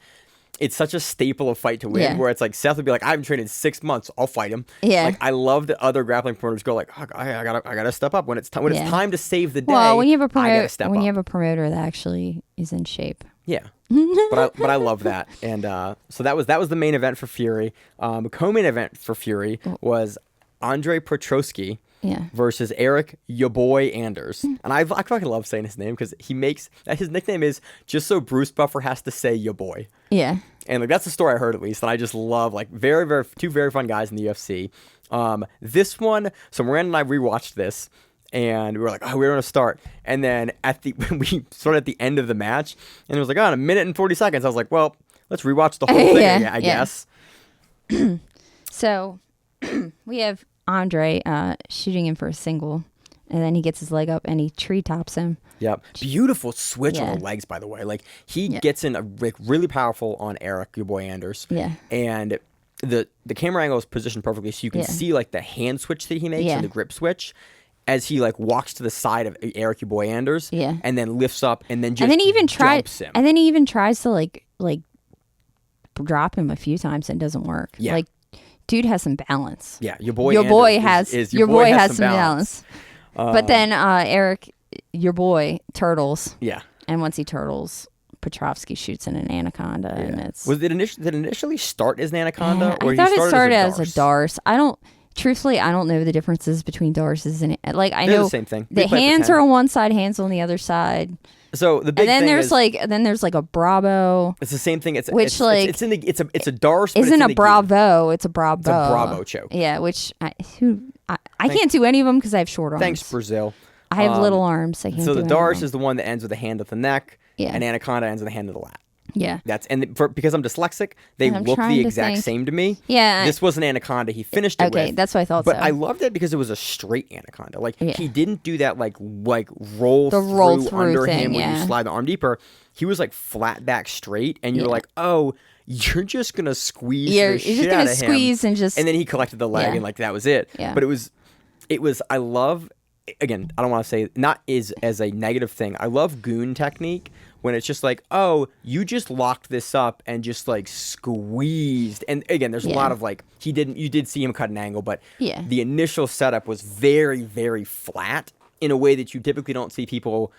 It's such a staple of fight to win where it's like Seth would be like, I haven't trained in 6 months. I'll fight him. Yeah. Like I love that other grappling promoters go like, oh, I gotta step up when it's time to save the day. Well, when you have you have a promoter that actually is in shape. Yeah. but I love that. And so that was the main event for Fury. The co-main event for Fury was Andre Petrosky versus Eric "Ya Boy" Anders. And I fucking love saying his name because his nickname is just so Bruce Buffer has to say "Ya Boy." Yeah. And like that's the story I heard at least, and I just love like two very fun guys in the UFC. This one, so Miranda and I rewatched this, and we were like, oh, we're gonna start, and then we started at the end of the match, and it was like, in a minute and 40 seconds. I was like, well, let's rewatch the whole thing, I guess. So we have Andre shooting him for a single. And then he gets his leg up and he treetops him. Yep. Beautiful switch on the legs, by the way. Like he gets in really powerful on Eric, your boy Anders. Yeah. And the camera angle is positioned perfectly so you can see like the hand switch that he makes and the grip switch as he like walks to the side of Eric, your boy Anders. Yeah. And then lifts up and then just jumps him. And then he even tries to like drop him a few times and it doesn't work. Yeah. Like dude has some balance. Yeah. Your boy has some balance. But then Eric, your boy, turtles. Yeah. And once he turtles, Petrovsky shoots in an anaconda, and it's. Did it initially start as an anaconda, or I thought it started as a darce? I don't know the differences between darces and I know the same thing. The hands are on one side, hands on the other side. So the big and then thing there's like a Bravo. It's the same thing. It's which it's a darce. Isn't a Bravo? It's a Bravo. It's a Bravo choke. Yeah, which I can't do any of them because I have short arms. Thanks, Brazil. I have little arms. I can't. So the darce is the one that ends with a hand at the neck. Yeah. And anaconda ends with a hand at the lat. Yeah. Because I'm dyslexic, they look the exact same to me. Yeah. This was an anaconda. He finished it with. Okay, that's what I thought. But I loved it because it was a straight anaconda. Like he didn't do that like roll through under thing, him when you slide the arm deeper. He was like flat back straight, and you're like, oh, you're just gonna squeeze the shit out of him. You're just gonna squeeze and just. And then he collected the leg, and like that was it. Yeah. But it was. I love. Again, I don't want to say not as a negative thing. I love goon technique when it's just like, oh, you just locked this up and just like squeezed. And again, there's a lot of like you did see him cut an angle, but the initial setup was very, very flat in a way that you typically don't see people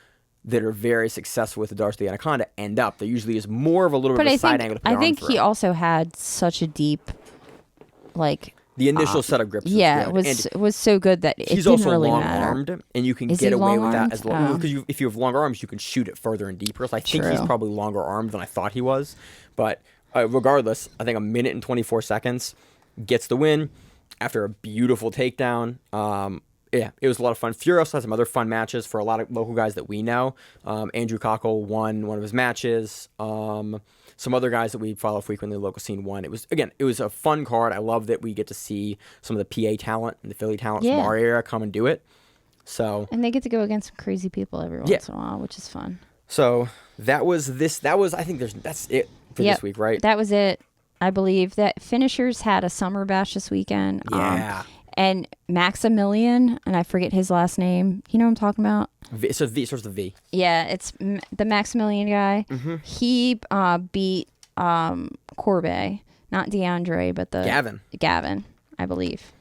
that are very successful with the darce the anaconda end up. There usually is more of a little bit of a side angle to put I think he also had such a deep like. The initial set of grips was so good that it didn't really matter. He's also long-armed, and you can get away with that as long because if you have longer arms, you can shoot it further and deeper. So I think he's probably longer armed than I thought he was. But regardless, I think a minute and 24 seconds. gets the win after a beautiful takedown. Yeah, it was a lot of fun. Fury also had some other fun matches for a lot of local guys that we know. Andrew Cockle won one of his matches. Some other guys that we follow frequently in the local scene won. It was a fun card. I love that we get to see some of the PA talent and the Philly talent from our area come and do it. So and they get to go against some crazy people every once in a while, which is fun. So that was I think that's it for this week, right? That was it. I believe that finishers had a summer bash this weekend. Yeah. And Maximilian, and I forget his last name. You know what I'm talking about? So V starts with V. Yeah, it's the Maximilian guy. Mm-hmm. He beat Corbe, not DeAndre, but the Gavin, I believe.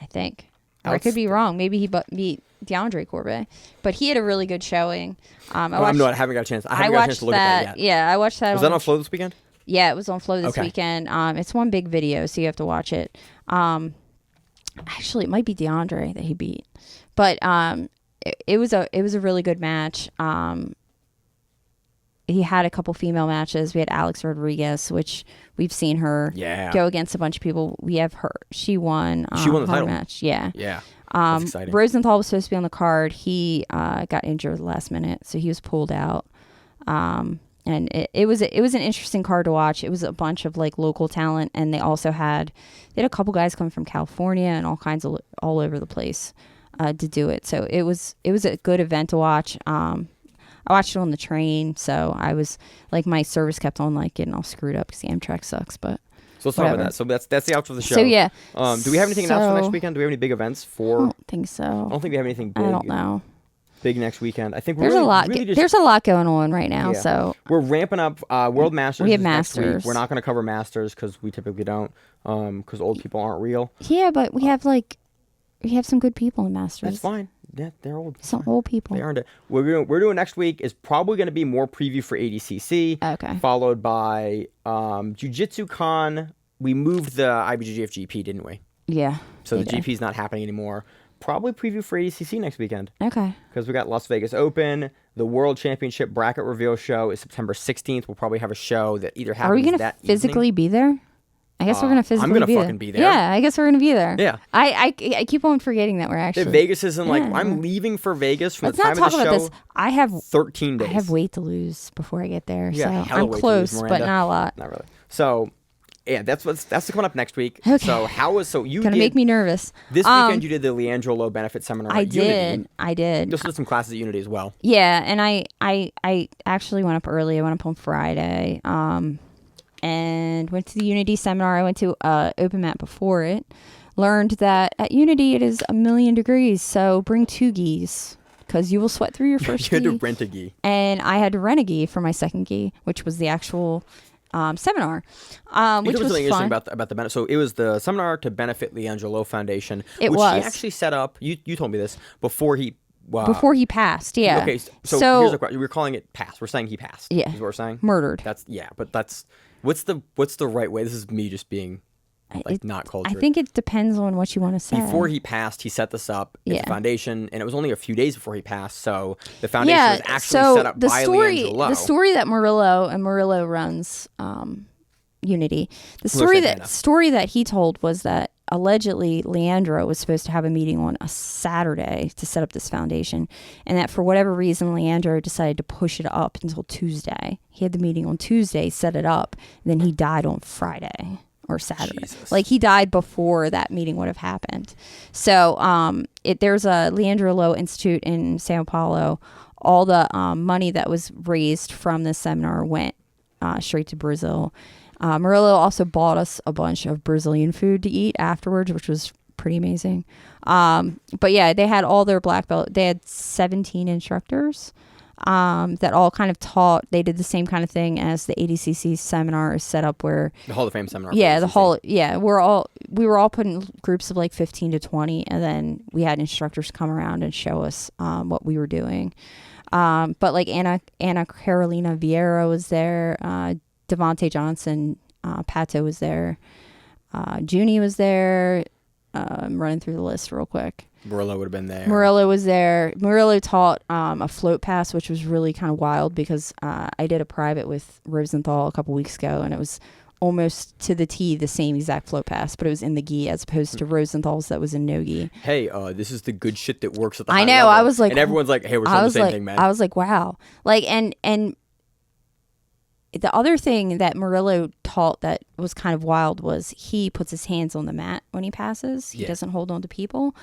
I think. Or I could be wrong. Maybe he beat DeAndre Corbe, but he had a really good showing. I haven't got a chance. I haven't got a chance to look at that yet. Yeah, I watched that. Was that on Flow this weekend? Yeah, it was on Flow this weekend. It's one big video, so you have to watch it. Actually, it might be DeAndre that he beat, but it was a really good match. He had a couple female matches. We had Alex Rodriguez, which we've seen her go against a bunch of people. We have her. She won. She won the title match. Yeah. Yeah. That's exciting. Rosenthal was supposed to be on the card. He got injured at the last minute, so he was pulled out. And it was an interesting card to watch. It was a bunch of like local talent, and they had a couple guys coming from California and all over the place to do it. So it was a good event to watch. I watched it on the train, so I was like, my service kept on like getting all screwed up because the Amtrak sucks. But so let's talk about that. So that's the outro of the show. So yeah. Do we have anything announced for next weekend? Do we have any big events for? I don't think so. I don't think we have anything big. I don't know. Big next weekend. I think there's a lot. There's a lot going on right now. Yeah. So we're ramping up World Masters. We have Masters. Masters. Next week. We're not going to cover Masters because we typically don't. Because old people aren't real. Yeah, but we have some good people in Masters. That's fine. Yeah, they're old. Some old people. They earned it. We're doing next week is probably going to be more preview for ADCC. Okay. Followed by Jiu-Jitsu Con. We moved the IBJJF GP, didn't we? Yeah. So the GP is not happening anymore. Probably preview for ADCC next weekend. Okay. Because we got Las Vegas Open. The World Championship Bracket Reveal show is September 16th. We'll probably have a show that either happens that evening. Are we going to physically be there? I guess we're going to physically be there. I'm going to fucking be there. Yeah, I guess we're going to be there. Yeah. I keep on forgetting that we're actually. Vegas isn't I'm leaving for Vegas from Let's the time not of the talk show. about this. I have 13 days. I have weight to lose before I get there. Yeah, so I'm close, but not a lot. Not really. So, yeah, that's coming up next week. Okay. So you gonna make me nervous. This weekend you did the Leandro Lo benefit seminar. I at did. Unity. I did. You also did some classes at Unity as well. Yeah, and I actually went up early. I went up on Friday. And went to the Unity seminar. I went to Open Mat before it. Learned that at Unity it is 1,000,000 degrees, so bring 2 gis because you will sweat through your first gi. You had to rent a gi. And I had to rent a gi for my second gi, which was the actual seminar, which was something fun. Interesting about the benefit. So it was the seminar to benefit Leandro Lo Foundation, which he actually set up. You told me this before he. Before he passed, yeah. Okay, so here's a question. We're calling it passed. We're saying he passed. Yeah. Is what we're saying? Murdered. But what's the right way? This is me just being not cultured. I think it depends on what you want to say. Before he passed, he set this up at the foundation, and it was only a few days before he passed, so the foundation was actually set up by Leandro Lo. The story that Murillo runs Unity. The story that he told was that allegedly Leandro was supposed to have a meeting on a Saturday to set up this foundation, and that for whatever reason Leandro decided to push it up until Tuesday. He had the meeting on Tuesday, set it up, and then he died on Friday or Saturday. Jesus. Like he died before that meeting would have happened. So there's a Leandro Lo Institute in Sao Paulo. All the money that was raised from this seminar went straight to Brazil. Murillo also bought us a bunch of Brazilian food to eat afterwards, which was pretty amazing. But yeah, they had all their black belt. They had 17 instructors that all kind of taught. They did the same kind of thing as the ADCC seminar is set up, where the Hall of Fame seminar. Yeah, the Hall. Yeah, we were all put in groups of like 15 to 20, and then we had instructors come around and show us what we were doing. But like Anna Carolina Vieira was there. Devontae Jhonson, Pato was there. Junie was there. I'm running through the list real quick. Murillo would have been there. Murillo was there. Murillo taught a float pass, which was really kind of wild because I did a private with Rosenthal a couple weeks ago, and it was almost to the T the same exact float pass, but it was in the gi as opposed to Rosenthal's that was in no gi. Hey, this is the good shit that works at the I high know. level. I was like, and everyone's like, hey, we're doing the same thing, man. I was like, wow. Like, and the other thing that Murillo taught that was kind of wild was he puts his hands on the mat when he passes. He doesn't hold on to people.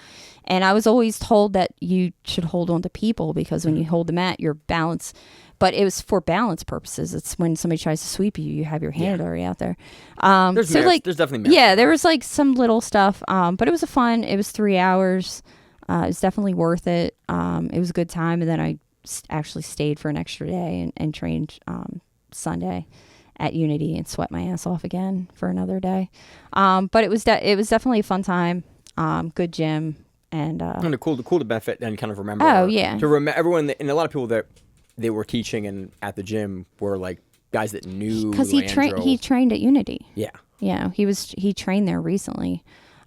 And I was always told that you should hold on to people because when you hold the mat, your balance, but it was for balance purposes. It's when somebody tries to sweep you, you have your hand already out there. There's definitely merits. Yeah, there was like some little stuff, but it was it was 3 hours. It was definitely worth it. It was a good time. And then I actually stayed for an extra day and trained Sunday at Unity and sweat my ass off again for another day. But it was definitely a fun time. Good gym and cool to benefit and kind of remember. Oh yeah, to remember everyone and a lot of people that they were teaching and at the gym were like guys that knew because he trained at Unity. Yeah, he trained there recently.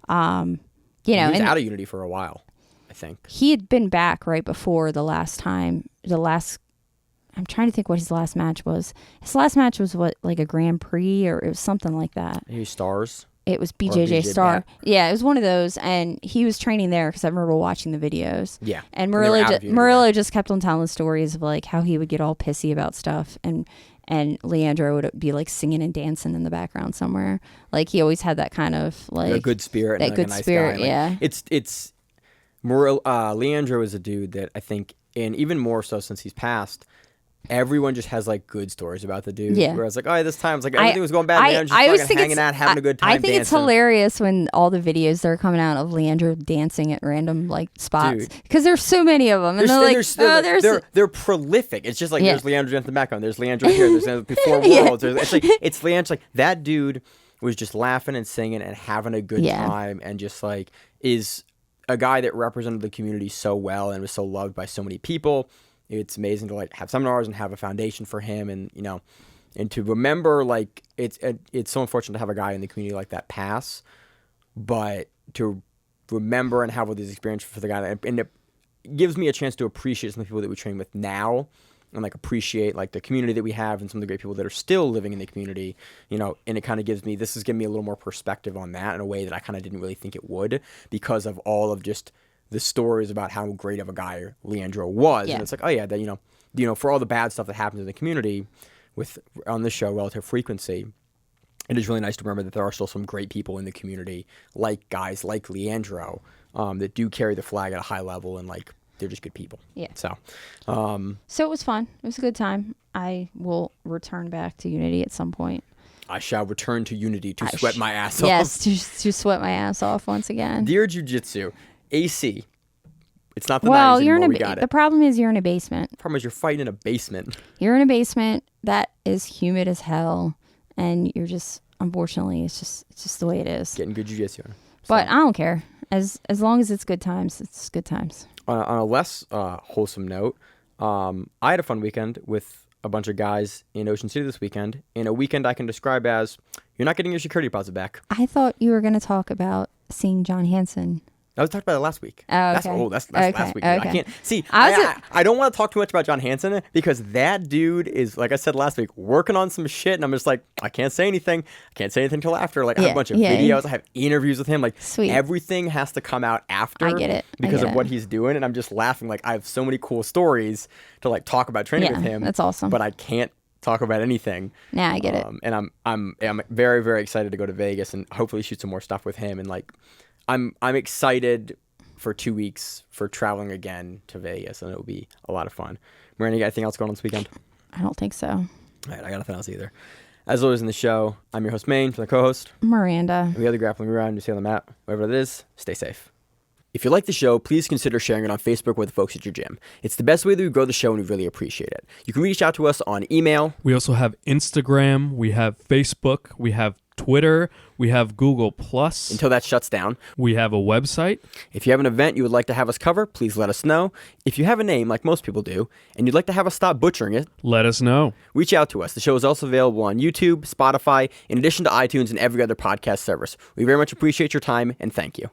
He was out of Unity for a while. I think he had been back right before the last time. I'm trying to think what his last match was. His last match was like a Grand Prix or it was something like that. Maybe Stars. It was BJJ Star. Yeah, it was one of those, and he was training there because I remember watching the videos. Yeah, and Murillo just kept on telling stories of like how he would get all pissy about stuff, and Leandro would be like singing and dancing in the background somewhere. Like he always had that kind of like a good spirit, that and good a nice spirit. guy. Like, Yeah, it's Leandro is a dude that I think, and even more so since he's passed. Everyone just has like good stories about the dude. Yeah. Where it's like, oh, this time it's like everything was going bad. I just fucking hanging out, having a good time. I think it's hilarious when all the videos that are coming out of Leandro dancing at random like spots because there's so many of them, and they're prolific. It's just like there's Leandro in the background, there's Leandro here, there's Leandro before Worlds. It's Leandro. Like that dude was just laughing and singing and having a good time, and just like is a guy that represented the community so well and was so loved by so many people. It's amazing to like have seminars and have a foundation for him, and and to remember like it's so unfortunate to have a guy in the community like that pass, but to remember and have all these experiences for the guy, and it gives me a chance to appreciate some of the people that we train with now, and like appreciate like the community that we have and some of the great people that are still living in the community, and it kind of gives me a little more perspective on that in a way that I kind of didn't really think it would because of all of just the stories about how great of a guy Leandro was. And it's like, oh yeah, that, for all the bad stuff that happens in the community on this show, Relative Frequency, it is really nice to remember that there are still some great people in the community, like guys like Leandro, that do carry the flag at a high level, and like, they're just good people. Yeah. So it was fun. It was a good time. I will return back to Unity at some point. I shall return to Unity to sweat my ass off. Yes, to sweat my ass off once again. Dear Jiu-Jitsu, AC. It's not the 90s anymore. We got it. The problem is you're in a basement. The problem is you're fighting in a basement. You're in a basement that is humid as hell, and you're just, unfortunately, it's just the way it is. Getting good jiu-jitsu. So. But I don't care. As long as it's good times, it's good times. On a less wholesome note, I had a fun weekend with a bunch of guys in Ocean City this weekend. In a weekend I can describe as, you're not getting your security deposit back. I thought you were going to talk about seeing John Hansen. I was talking about it last week. Oh, okay. That's okay. last week. Okay. I can't see. I don't want to talk too much about John Hansen because that dude is, like I said last week, working on some shit, and I'm just like, I can't say anything. I can't say anything till after. Like, I have a bunch of videos. I have interviews with him. Like, sweet. Everything has to come out after. I get it. Because of what he's doing, and I'm just laughing. Like, I have so many cool stories to like talk about training with him. That's awesome. But I can't talk about anything. Nah, I get it. And I'm very, very excited to go to Vegas and hopefully shoot some more stuff with him. And like, I'm excited for 2 weeks for traveling again to Vegas, and it'll be a lot of fun. Miranda, you got anything else going on this weekend? I don't think so. All right, I got nothing else either. As always in the show, I'm your host, Maine, for the co-host. Miranda. We have the grappling around, you see on the map. Whatever it is, stay safe. If you like the show, please consider sharing it on Facebook with the folks at your gym. It's the best way that we grow the show, and we really appreciate it. You can reach out to us on email. We also have Instagram. We have Facebook. We have Twitter. We have Google+. Until that shuts down. We have a website. If you have an event you would like to have us cover, please let us know. If you have a name, like most people do, and you'd like to have us stop butchering it, let us know. Reach out to us. The show is also available on YouTube, Spotify, in addition to iTunes and every other podcast service. We very much appreciate your time, and thank you.